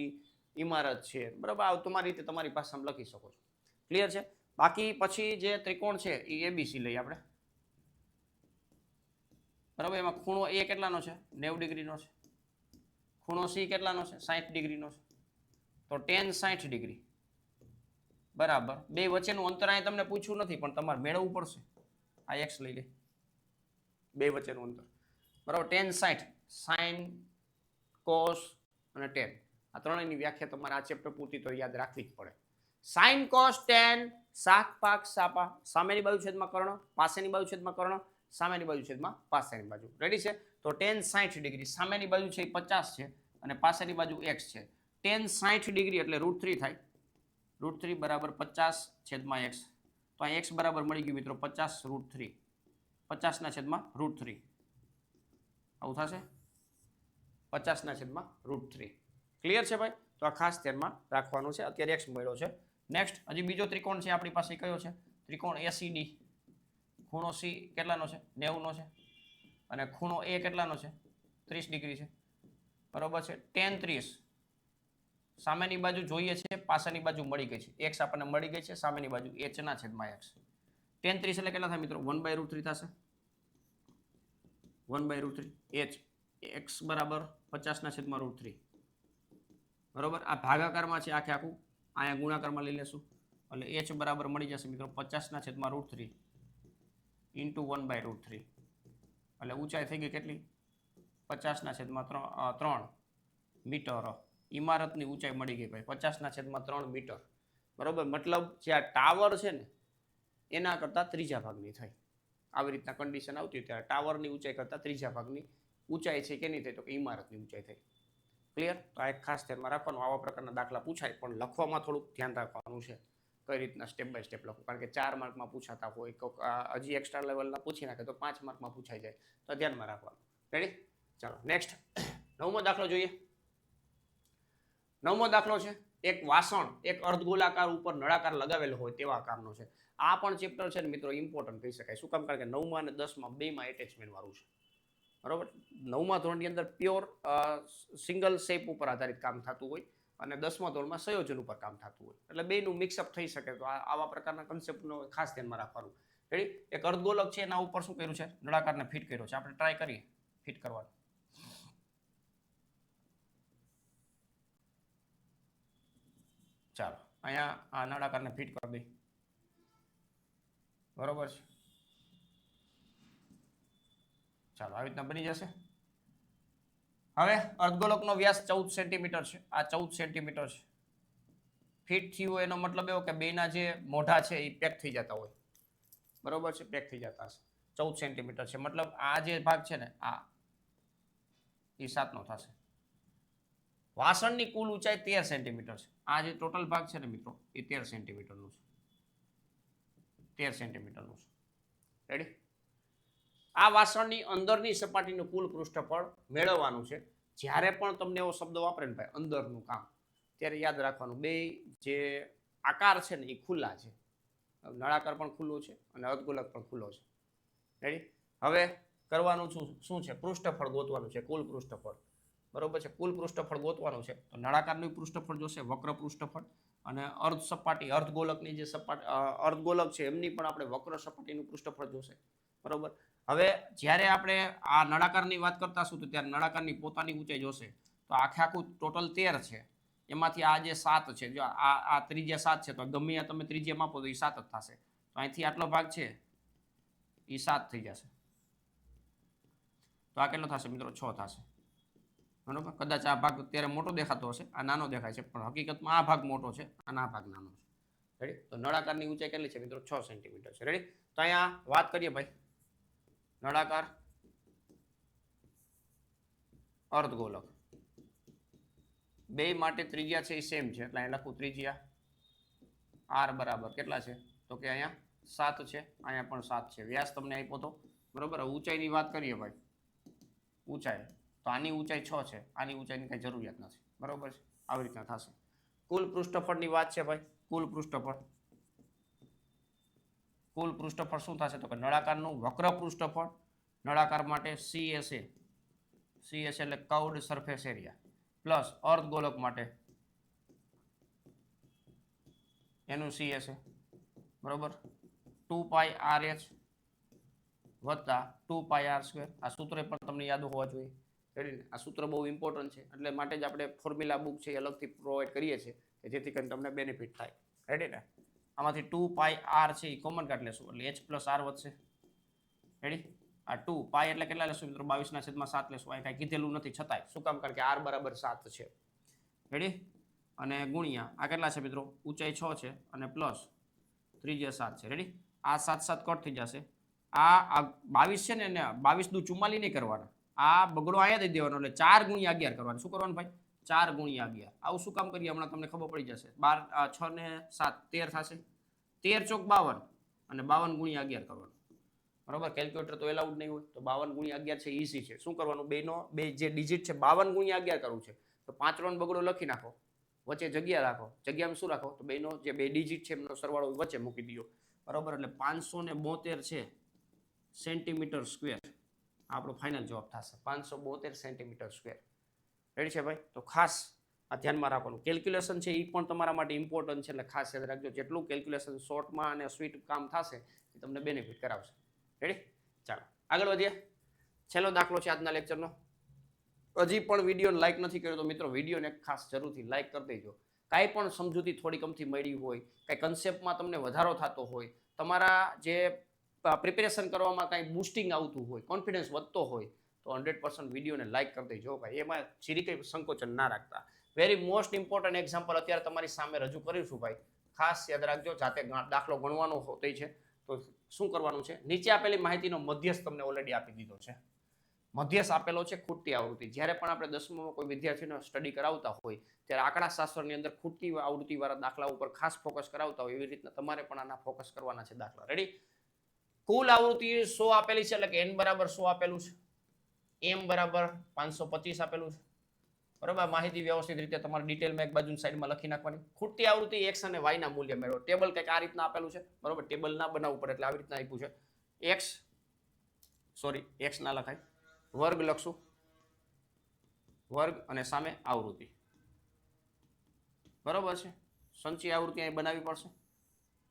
S1: ઇમારત છે. બરાબર, આ તમારી રીતે તમારી ભાષામાં લખી શકો છો. ક્લિયર છે? બાકી પછી જે ત્રિકોણ છે એ ABC લઈએ આપણે. બરાબર, એમાં ખૂણો A કેટલાનો છે? 90 ડિગ્રીનો છે. ખૂણો C કેટલાનો છે? 60 ડિગ્રીનો છે. તો tan 60 ડિગ્રી બરાબર. બે વચ્ચેનું અંતર અહીં તમને પૂછ્યું નથી, પણ તમારે મેળવવું પડશે. આ X લઈ લે, બે વચ્ચેનું અંતર. બરાબર, tan 60, sin, cos અને tan, આ ત્રણેયની વ્યાખ્યા તમારે આ ચેપ્ટર પૂરતી તો યાદ રાખવી જ પડે. sin, cos, tan, શાક પાક સાપા, સામેની બાજુ છેદમાં કર્ણ, પાસેની બાજુ છેદમાં કર્ણ, સામેની બાજુ છેદમાં પાસેની બાજુ. રેડી છે? તો tan 60 ડિગ્રી, સામેની બાજુ છે એ 50 છે અને પાસેની બાજુ x છે. tan 60 ડિગ્રી એટલે √3 થાય. √3 બરાબર 50/x. તો આ x બરાબર મળી ગયું મિત્રો 50 √3. 50/√3 આવું થશે, 50/√3. ક્લિયર છે ભાઈ? તો આ ખાસ ધ્યાનમાં રાખવાનું છે. અત્યારે x મળ્યો છે. નેક્સ્ટ, હજી બીજો ત્રિકોણ છે આપણી પાસે, કયો છે? ત્રિકોણ ACD. ખૂણો C કેટલાનો છે? 90નો છે. અને ખૂણો A કેટલાનો છે? 30 ડિગ્રી છે. બરોબર છે. tan 30, સામેની બાજુ જોઈએ છે, પાછળની બાજુ મળી ગઈ છે. x આપણને મળી ગઈ છે, સામેની બાજુ h/x. tan 30 એટલે કેટલા થાય મિત્રો? 1/√3 થશે. 1/√3. h x બરાબર 50/√3. બરોબર, આ ભાગાકારમાં છે આખે આખું, અહીંયા ગુણાકારમાં લઈ લેશું એટલે h બરાબર મળી જશે મિત્રો 50/√3 ઇન્ટુ 1/√3. એટલે ઊંચાઈ થઈ ગઈ કેટલી? 50/3 મીટર. ઇમારતની ઊંચાઈ મળી ગઈ ભાઈ 50/3 મીટર. બરોબર, મતલબ જે આ ટાવર છે ને એના કરતાં ત્રીજા ભાગની થાય. આવી રીતના કન્ડિશન આવતી ત્યારે ટાવરની ઊંચાઈ કરતાં ત્રીજા ભાગની ઊંચાઈ છે કેની થઈ? તો કે ઇમારતની ઊંચાઈ થઈ. ક્લિયર? તો આ એક ખાસ ધ્યાનમાં રાખવાનું, આવા પ્રકારના દાખલા પૂછાય પણ લખવામાં થોડુંક ધ્યાન રાખવાનું છે કઈ રીતના સ્ટેપ બાય સ્ટેપ લખવું, કારણ કે 4 માર્કમાં પૂછાતા હોય, હજી એક્સ્ટ્રા લેવલના પૂછી નાખે તો 5 માર્કમાં પૂછાઈ જાય, તો ધ્યાનમાં રાખવાનું. રેડી? ચાલો નેક્સ્ટ 9મો દાખલો જોઈએ. 9મો દાખલો છે, એક વાસણ એક અર્ધગોલાકાર ઉપર નળાકાર લગાવેલો હોય તેવા આકારનો છે. આ પણ ચેપ્ટર છે ને મિત્રો ઇમ્પોર્ટન્ટ કહી શકાય. શું કામ? કારણ કે 9મા અને 10મા બેમાં એટેચમેન્ટ વાળું છે. બરોબર? 9મા ધોરણની અંદર પ્યોર સિંગલ શેપ ઉપર આધારિત કામ થતું હોય અને 10મા ધોરણમાં સંયોજન ઉપર કામ થતું હોય, એટલે બેનું મિક્સઅપ થઈ શકે. તો આવા પ્રકારના કન્સેપ્ટનો ખાસ ધ્યાનમાં રાખવાનું. રેડી? એક અર્ધગોલક છે, એના ઉપર શું કર્યું છે? નળાકારને ફિટ કર્યો છે. આપણે ટ્રાય કરીએ ફિટ કરવાનું. ચાલો અહીંયા આ નળાકારને ફિટ કરી દઈ. બરોબર છે? ચાલો આવી રીતના બની જશે. હવે અર્ધગોલકનો વ્યાસ 14 સેન્ટીમીટર છે. આ 14 સેન્ટીમીટર છે. ફિટ થયું હોય એનો મતલબ એવો કે બેના જે મોઢા છે એ પેક થઈ જતા હોય. બરોબર છે? પેક થઈ જતા હશે. 14 સેન્ટીમીટર છે, મતલબ આ જે ભાગ છે ને આ એ 7નો થશે. વાસણની કુલ ઊંચાઈ 13 સેન્ટીમીટર છે. આ જે ટોટલ ભાગ છે ને મિત્રો એ 13 સેન્ટીમીટરનું છે. 13 સેન્ટીમીટરનું છે. રેડી? આ વાસણની અંદરની સપાટીનું કુલ પૃષ્ઠફળ મેળવવાનું છે. જ્યારે પણ તમને એવો શબ્દ વાપરે ને ભાઈ અંદરનું કામ, ત્યારે યાદ રાખવાનું બે જે આકાર છે ને એ ખુલ્લા છે. નળાકાર પણ ખુલ્લો છે અને અર્ધગોલક પણ ખુલ્લો છે. રેડી? હવે કરવાનું શું છે? પૃષ્ઠફળ ગોતવાનું છે, કુલ પૃષ્ઠફળ. બરોબર છે? કુલ પૃષ્ઠફળ ગોતવાનું છે. તો નળાકારનું પૃષ્ઠફળ જોશે, વક્ર પૃષ્ઠફળ, અને અર્ધ સપાટી અર્ધગોલકની જે અર્ધગોલક છે એમની પણ આપણે વક્ર સપાટીનું પૃષ્ઠફળ જોશે. બરોબર? હવે જ્યારે આપણે આ નળાકારની વાત કરતા હશું તો ત્યારે નળાકારની પોતાની ઊંચાઈ જોશે. તો આખે આખું ટોટલ 13 છે, એમાંથી આ જે 7 છે, જો આ ત્રિજ્યા 7 છે, તો ગમે ત્યાં તમે ત્રિજ્યા માપો તો એ 7 જ થશે. તો અહીંથી આટલો ભાગ છે એ 7 થઈ જશે. તો આ કેટલો થશે મિત્રો? 6 થશે. બરોબર? કદાચ આ ભાગ અત્યારે મોટો દેખાતો હશે, આ નાનો દેખાય છે, પણ હકીકતમાં આ ભાગ મોટો છે અને આ ભાગ નાનો છે. રેડી? તો નળાકારની ઊંચાઈ કેટલી છે મિત્રો? 6 સેન્ટીમીટર છે. રેડી? તો અહીંયા વાત કરીએ ભાઈ નળાકાર અર્ધગોલક બે માટે ત્રિજ્યા છે એ સેમ છે, એટલે અહીં લખું ત્રિજ્યા r બરાબર કેટલા છે? તો કે અહીંયા 7 છે, અહીંયા પણ 7 છે. વ્યાસ તમને આપ્યો તો. બરોબર? ઊંચાઈની વાત કરીએ ભાઈ, ઊંચાઈ તો આની ઊંચાઈ 6 છે, આની ઊંચાઈની કઈ જરૂરિયાત નથી. બરોબર છે? આવી રીતના થશે. કુલ પૃષ્ઠફળની વાત છે ભાઈ, કુલ પૃષ્ઠફળ. કુલ પૃષ્ઠફળ શું થશે? તો કે નળાકારનું વક્ર પૃષ્ઠફળ, નળાકાર માટે CSA, CSA એટલે કર્વડ સરફેસ એરિયા, પ્લસ અર્ધગોલક માટે એનું CSA. બરોબર? 2πRh વત્તા 2πr². આ સૂત્ર પણ તમને યાદ હોવા જોઈએ. આ સૂત્ર બહુ ઇમ્પોર્ટન્ટ છે, એટલે માટે જ આપણે ફોર્મ્યુલા બુક છે એ અલગથી પ્રોવાઈડ કરીએ છીએ કે જેથી કરીને તમને બેનિફિટ થાય. રેડી ને? આમાંથી 2πr છે એ કોમન કાઢી લેશું એટલે h+r વધશે. રેડી? આ 2π એટલે કેટલા લેશું મિત્રો? 22/7 લેશું. અહીં કાંઈ કીધેલું નથી છતાંય. શું કામ? કારણ કે r બરાબર 7 છે. રેડી? અને ગુણ્યા આ કેટલા છે મિત્રો? ઊંચાઈ 6 છે અને પ્લસ ત્રિજ્યા 7 છે. રેડી? આ 7 કટ થઈ જશે. આ 22 છે ને એને 22 દુ 44 નહીં કરવાના. આ બગડો અહીંયા દઈ દેવાનો એટલે 4 × 11 કરવાનું. શું કરવાનું ભાઈ? 4 × 11. આવું શું કામ કરીએ? હમણાં તમને ખબર પડી જશે. 6 ને 7 13 થશે. 13 ચોક 52 અને 52 × 11 કરવાનું. બરોબર? કેલ્ક્યુલેટર તો એલાઉડ નહીં હોય, તો 52 × 11 છે ઈઝી છે. શું કરવાનું? બે જે ડિજિટ છે 52 × 11 કરવું છે, તો 5 નો બગડો લખી નાખો, વચ્ચે જગ્યા રાખો. જગ્યામાં શું રાખો? તો બેનો જે બે ડિજિટ છે એમનો સરવાળો વચ્ચે મૂકી દો. બરોબર? એટલે 572 છે સેન્ટીમીટર સ્ક્વેર આપણો ફાઇનલ જવાબ થશે. 572 સેન્ટીમીટર સ્ક્વેર. રેડી છે ભાઈ? તો ખાસ આ ધ્યાનમાં રાખવાનું. કેલ્ક્યુલેશન છે એ પણ તમારા માટે ઇમ્પોર્ટન્ટ છે, એટલે ખાસ યાદ રાખજો. જેટલું કેલ્ક્યુલેશન શોર્ટમાં અને સ્વીટ કામ થશે એ તમને બેનિફિટ કરાવશે. રેડી? ચાલો આગળ વધીએ. છેલ્લો દાખલો છે આજના લેક્ચરનો. હજી પણ વિડીયોને લાઇક નથી કર્યો તો મિત્રો વિડીયોને ખાસ જરૂરથી લાઇક કરી દેજો. કાંઈ પણ સમજૂતી થોડી કમથી મળી હોય, કાંઈ કન્સેપ્ટમાં તમને વધારો થતો હોય, તમારા જે પ્રિપેરેશન કરવામાં કાંઈ બુસ્ટિંગ આવતું હોય, કોન્ફિડન્સ વધતો હોય, તો 100% વિડીયોને લાઇક કરી દેજો ભાઈ. એમાં સીરી કંઈ સંકોચન ના રાખતા. વેરી મોસ્ટ ઇમ્પોર્ટન્ટ એક્ઝામ્પલ અત્યારે તમારી સામે રજૂ કરીશું ભાઈ. ખાસ યાદ રાખજો. જાતે દાખલો ગણવાનો હોય છે તો શું કરવાનું છે? નીચે આપેલી માહિતીનો મધ્યસ્થ તમને ઓલરેડી આપી દીધો છે. મધ્યસ આપેલો છે ખૂટતી આવૃત્તિ. જ્યારે પણ આપણે 10મામાં કોઈ વિદ્યાર્થીનો સ્ટડી કરાવતા હોય ત્યારે આંકડા શાસ્ત્રની અંદર ખૂટતી આવૃત્તિવાળા દાખલા ઉપર ખાસ ફોકસ કરાવતા હોય એવી રીતના તમારે પણ આના ફોકસ કરવાના છે દાખલા. રેડી? કુલ આવૃત્તિ 100 આપેલી છે એટલે કે n બરાબર 100 આપેલું છે, m બરાબર 525 આપેલું છે. બરાબર, માહિતી વ્યવસ્થિત રીતે તમારે ડિટેલમાં એક બાજુ સાઈડમાં લખી નાખવાની. ખૂટતી આવૃત્તિ x અને y ના મૂલ્ય મેળવો. ટેબલ કંઈક આ રીતના આપેલું છે. બરાબર, ટેબલ ના બનાવવું પડે એટલે આવી રીતના આપ્યું છે. x ના લખાય, વર્ગ લખશું, વર્ગ અને સામે આવૃત્તિ. બરોબર છે, સંચય આવૃત્તિ અહીં બનાવવી પડશે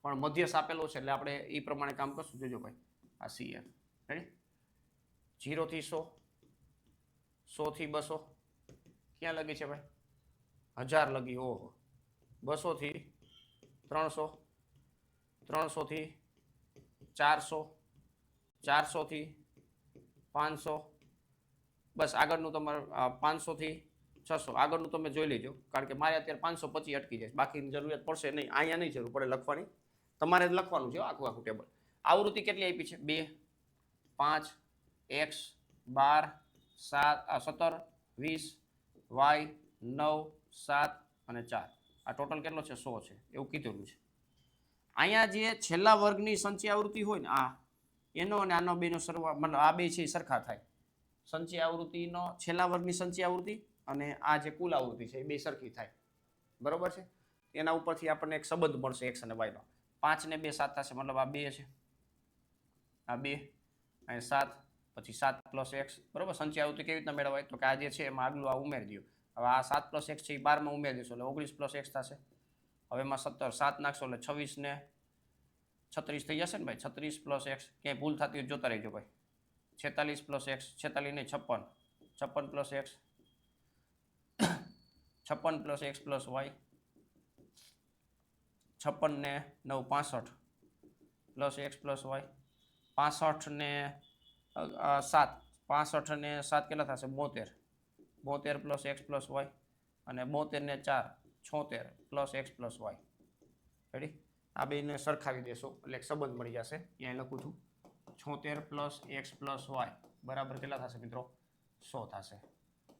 S1: પણ મધ્યસ આપેલો છે એટલે આપણે એ પ્રમાણે કામ કરશું. જોજો ભાઈ, આ CF રેડી. 0 થી 100, 100 થી 200 ક્યાં લગી છે ભાઈ? 1000 લગી. ઓહો. 200 થી 300, 300 થી 400, 400 થી 500. બસ આગળનું તમારે 500 થી 600 આગળનું તમે જોઈ લેજો, કારણ કે મારે અત્યારે 525 અટકી જાય, બાકીની જરૂરિયાત પડશે નહીં. અહીંયા નહીં જરૂર પડે લખવાની, તમારે જ લખવાનું છે આખું આખું ટેબલ. આવૃત્તિ કેટલી આપી છે? 2, 5, x 12, 17, 20, y 9, 7 અને 4. આ ટોટલ કેટલો છે? 100 છે એવું કીધેલું છે. અહીંયા જે છેલ્લા વર્ગની સંચય આવૃત્તિ હોય ને આ એનો અને આનો બેનો સરવાળો, મતલબ આ બે છે એ સરખા થાય. સંચય આવૃત્તિનો છેલ્લા વર્ગની સંચય આવૃત્તિ અને આ જે કુલ આવૃત્તિ છે એ બે સરખી થાય. બરોબર છે? એના ઉપરથી આપણને એક સંબંધ મળશે x અને y નો. 5 ને 2 7 થશે, મતલબ આ 2 છે, આ 2 અને 7, પછી 7 પ્લસ x. બરોબર, સંચય આવૃત્તિ કેવી રીતના મેળવાય? તો કે આ જે છે એમાં આગલું આ ઉમેરી દો. હવે આ 7 પ્લસ x છે એ 12 માં ઉમેરી દેશો એટલે 19 પ્લસ x થશે. હવે એમાં 17, 7 નાખશો એટલે 26 ને 36 થઈ જશે ને ભાઈ. 36 પ્લસ x, ક્યાંય ભૂલ થતી હોય જોતા રહેજો ભાઈ. 46 પ્લસ x, 46 નહીં 56, 56 plus x, 56 plus x plus y, 56 ને 9 65 પ્લસ x પ્લસ y, 65 ને 7, 65 ને 7 કેટલા થશે? 72, 72 પ્લસ x પ્લસ y અને 72 ને 4 76 plus x plus y. Ready? આ બેને સરખાવી દેશો એટલે એક સંબંધ મળી જશે. અહીંયા લખું છું 76 પ્લસ x પ્લસ y બરાબર કેટલા થશે મિત્રો? 100 થશે.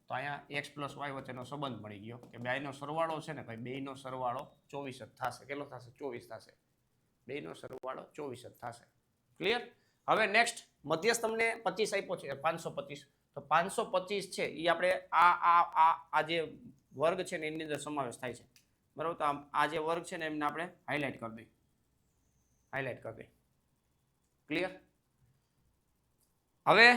S1: તો અહીંયા x પ્લસ y વચ્ચેનો સંબંધ મળી ગયો કે બેનો સરવાળો છે ને ભાઈ, બેનો સરવાળો 24 જ થશે. કેટલો થશે? 24 થશે. બેનો સરવાળો 24 જ થશે. ક્લિયર? હવે નેક્સ્ટ મધ્યસ્થ તમને 25 આપ્યો છે, 525. તો 525 છે એ આપણે આ જે વર્ગ છે ને એની અંદર સમાવેશ થાય છે. બરાબર, તો આ જે વર્ગ છે ને એમને આપણે હાઇલાઇટ કરી દઈએ, હાઇલાઇટ કરી દઈએ. ક્લિયર? હવે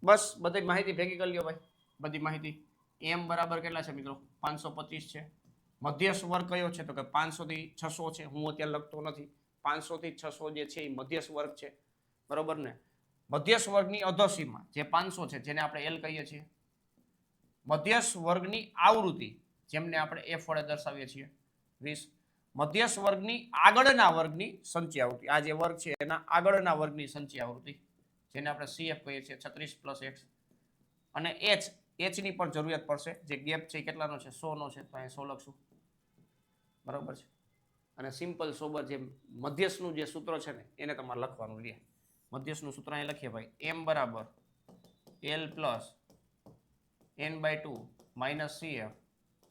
S1: બસ બધી માહિતી ભેગી કરી લ્યો ભાઈ, બધી માહિતી. m બરાબર કેટલા છે મિત્રો? 525 છે. મધ્યસ્થ વર્ગ કયો છે? તો કે 500 થી 600 છે. હું અત્યારે લખતો નથી. 500 થી 600 જે છે એ મધ્યસ્થ વર્ગ છે. બરોબર ને? મધ્યસ્થ વર્ગની અધોસીમા જે 500 છે જેને આપણે L કહીએ છીએ. મધ્યસ્થ વર્ગની આવૃત્તિ જેમને આપણે f વડે દર્શાવીએ છીએ 20. મધ્યસ્થ વર્ગની આગળના વર્ગની સંચય આવૃત્તિ, આ જે વર્ગ છે એના આગળના વર્ગની સંચય આવૃત્તિ જેને આપણે CF કહીએ છીએ 36 પ્લસ x. અને h ની પણ જરૂરિયાત પડશે. જે ગેપ છે એ કેટલાનો છે? 100 નો છે, તો અહીં 100 લખશું. બરાબર છે? અને સિમ્પલ સોબર જે મધ્યસ્થનું જે સૂત્ર છે ને એને તમારે લખવાનું રહે. મધ્યસ્થનું સૂત્ર અહીં લખીએ ભાઈ, m બરાબર L plus n/2 minus CF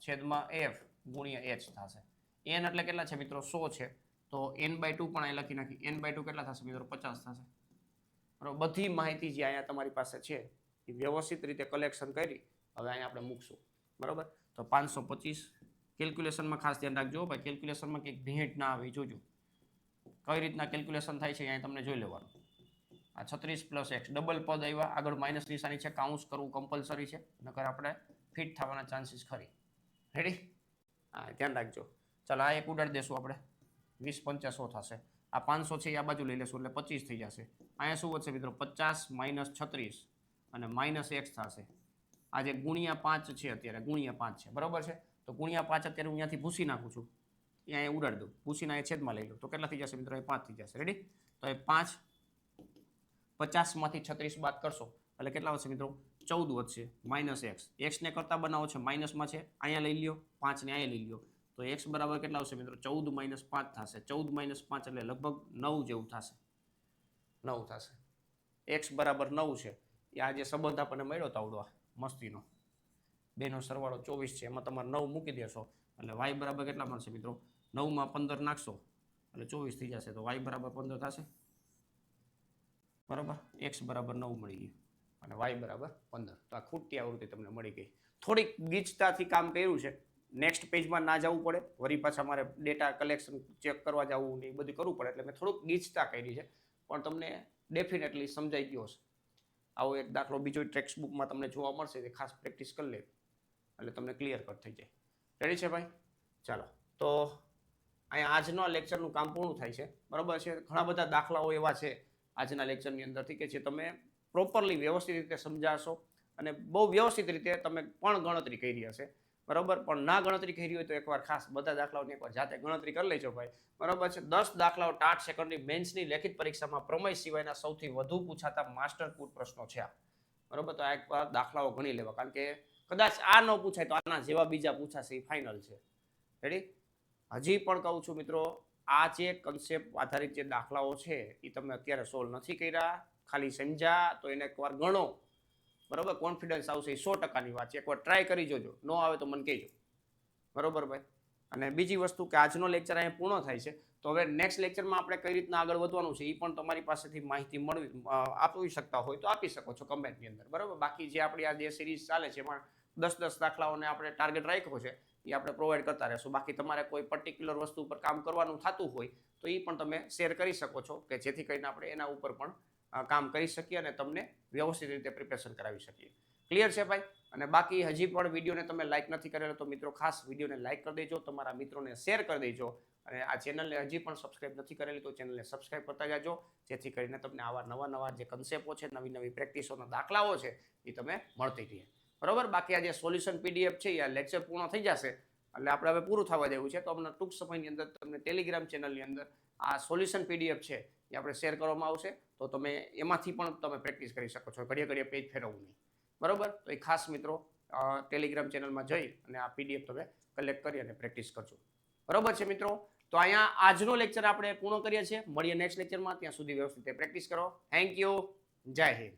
S1: છેદમાં f ગુણ્યા h થશે. n એટલે કેટલા છે મિત્રો? 100 છે, તો n/2 પણ અહીં લખી નાખી. n/2 કેટલા થશે મિત્રો? 50 થશે. બરાબર, બધી માહિતી જે અહીંયા તમારી પાસે છે એ વ્યવસ્થિત રીતે કલેક્શન કરી હવે અહીંયા આપણે મૂકશું. બરાબર, તો 525 કેલ્ક્યુલેશનમાં ખાસ ધ્યાન રાખજો ભાઈ, કેલ્ક્યુલેશનમાં કંઈક ભેટ ના આવે જોજો. કઈ રીતના કેલ્ક્યુલેશન થાય છે અહીંયા તમને જોઈ લેવાનું. આ 36 પ્લસ x ડબલ પદ આવ્યા, આગળ માઇનસ નિશાની છે, કાઉન્સ કરવું કમ્પલસરી છે, નકર આપણે ફિટ થવાના ચાન્સીસ ખરી. રેડી? હા, ધ્યાન રાખજો. ચાલો આ એક ઉડાડી દેશું આપણે, 20 50 100 થશે. આ 500 છે એ આ બાજુ લઈ લેશું એટલે 25 થઈ જશે. અહીંયા શું વધશે મિત્રો? 50 માઇનસ 36 અને માઇનસ x થશે. આ જે ગુણ્યા 5 છે અત્યારે, ગુણ્યા 5 છે. બરાબર છે? તો ગુણ્યા 5 અત્યારે હું અહીંયાથી ભૂસી નાખું છું, અહીંયા ઉડાડી દઉં, ભૂસીને અહીંયા છેદમાં લઈ લો તો કેટલા થઈ જશે મિત્રો? 5 થઈ જશે. રેડી? તો એ 5 50 માંથી 36 બાદ કરશો એટલે કેટલા વધશે મિત્રો? 14 વધશે. માઇનસ x ને કરતા બનાવો છે, માઇનસમાં છે, અહીંયા લઈ લ્યો, 5 ને અહીંયા લઈ લ્યો, તો x બરાબર કેટલા આવશે મિત્રો? 14 માઇનસ 5 થશે. 14 માઇનસ 5 એટલે લગભગ 9 જેવું થશે. 9 થશે. x બરાબર 9 છે. એ આ જે સંબંધ આપણને મળ્યો તો આવડો મસ્તીનો, બેનો સરવાળો 24 છે, એમાં તમારે 9 મૂકી દેશો એટલે y બરાબર કેટલા મળશે મિત્રો? 9 માં 15 નાખશો એટલે 24 થઈ જશે, તો y બરાબર 15 થશે, બરાબર. x બરાબર 9 મળી ગયું અને y બરાબર 15. તો આ ખૂટતી આવૃત્તિ તમને મળી ગઈ. થોડીક ગીચતાથી કામ કર્યું છે, નેક્સ્ટ પેજમાં ના જવું પડે, વળી પાછા મારે ડેટા કલેક્શન ચેક કરવા જવું ને એ બધું કરવું પડે, એટલે મેં થોડુંક ગીચતા કરી છે, પણ તમને ડેફિનેટલી સમજાઈ ગયો હશે. આવો એક દાખલો બીજો ટેક્સ્ટ બુકમાં તમને જોવા મળશે, તે ખાસ પ્રેક્ટિસ કરી લે એટલે તમને ક્લિયર કટ થઈ જાય. રેડી છે ભાઈ? ચાલો, તો અહીંયા આજના લેક્ચરનું કામ પૂર્ણ થાય છે, બરાબર છે. ઘણા બધા દાખલાઓ એવા છે આજના લેક્ચરની અંદરથી કે જે તમે પ્રોપરલી વ્યવસ્થિત રીતે સમજાશો અને બહુ વ્યવસ્થિત રીતે તમે પણ ગણતરી કરી હશે, બરાબર. પણ ના ગણતરી કરી હોય તો એકવાર ખાસ બધા દાખલાઓની એકવાર જાતે ગણતરી કરી લેજો ભાઈ, બરાબર છે. 10 દાખલાઓ ટાટ સેકન્ડની મેન્સની લેખિત પરીક્ષામાં પ્રમેય સિવાયના સૌથી વધુ પૂછાતા માસ્ટરપૂર્ણ પ્રશ્નો છે આ, બરાબર. તો આ એકવાર દાખલાઓ ગણી લેવા, કારણ કે કદાચ આ ન પૂછાય તો આના જેવા બીજા પૂછાશે, એ ફાઇનલ છે. રેડી? હજી પણ કહું છું મિત્રો, આ જે કન્સેપ્ટ આધારિત જે દાખલાઓ છે એ તમે અત્યારે સોલ્વ નથી કર્યા, ખાલી સમજ્યા તો એને એકવાર ગણો, બરાબર. કોન્ફિડન્સ આવશે, 100%ની વાત છે. એકવાર ટ્રાય કરી જોજો, ન આવે તો મને કહેજો, બરાબર ભાઈ. અને બીજી વસ્તુ કે આજનો લેક્ચર અહીંયા પૂર્ણ થાય છે, તો હવે નેક્સ્ટ લેક્ચરમાં આપણે કઈ રીતના આગળ વધવાનું છે એ પણ તમારી પાસેથી માહિતી આપી શકતા હોય તો આપી શકો છો કમેન્ટની અંદર, બરાબર. બાકી જે આપણી આ જે સિરીઝ ચાલે છે એમાં 10 દાખલાઓને આપણે ટાર્ગેટ રાખ્યો છે એ આપણે પ્રોવાઈડ કરતા રહેશું. બાકી તમારે કોઈ પર્ટિક્યુલર વસ્તુ ઉપર કામ કરવાનું થતું હોય તો એ પણ તમે શેર કરી શકો છો, કે જેથી કરીને આપણે એના ઉપર પણ કામ કરી શકીએ અને તમને વ્યવસ્થિત રીતે પ્રિપેરેશન કરાવી શકીએ. ક્લિયર છે ભાઈ? અને બાકી હજી પણ વિડીયોને તમે લાઇક નથી કરેલો તો મિત્રો ખાસ વિડીયોને લાઇક કરી દેજો, તમારા મિત્રોને શેર કરી દેજો, અને આ ચેનલને હજી પણ સબસ્ક્રાઇબ નથી કરેલી તો ચેનલને સબસ્ક્રાઇબ કરતા જાજો, જેથી કરીને તમને આવા નવા જે કન્સેપ્ટો છે, નવી પ્રેક્ટિસોના દાખલાઓ છે એ તમે મળતી રહે, બરાબર. બાકી આ જે સોલ્યુશન પીડીએફ છે આ લેક્ચર પૂર્ણ થઈ જશે એટલે આપણે હવે પૂરું થવા દેવું છે, તો અમને ટૂંક સમયની અંદર તમને ટેલિગ્રામ ચેનલની અંદર આ સોલ્યુશન પીડીએફ છે એ આપણે શેર કરવામાં આવશે, તો તમે એમાંથી પણ તમે પ્રેક્ટિસ કરી શકો છો, ઘડીએ પેજ ફેરવવું નહીં, બરાબર. તો એ ખાસ મિત્રો ટેલિગ્રામ ચેનલમાં જઈ અને આ પીડીએફ તમે કલેક્ટ કરી અને પ્રેક્ટિસ કરજો, બરાબર છે મિત્રો. તો અહીંયા આજનો લેક્ચર આપણે પૂર્ણ કરીએ છીએ, મળીએ નેક્સ્ટ લેક્ચરમાં, ત્યાં સુધી વ્યવસ્થિત પ્રેક્ટિસ કરો. થેન્ક યુ, જય હિન્દ.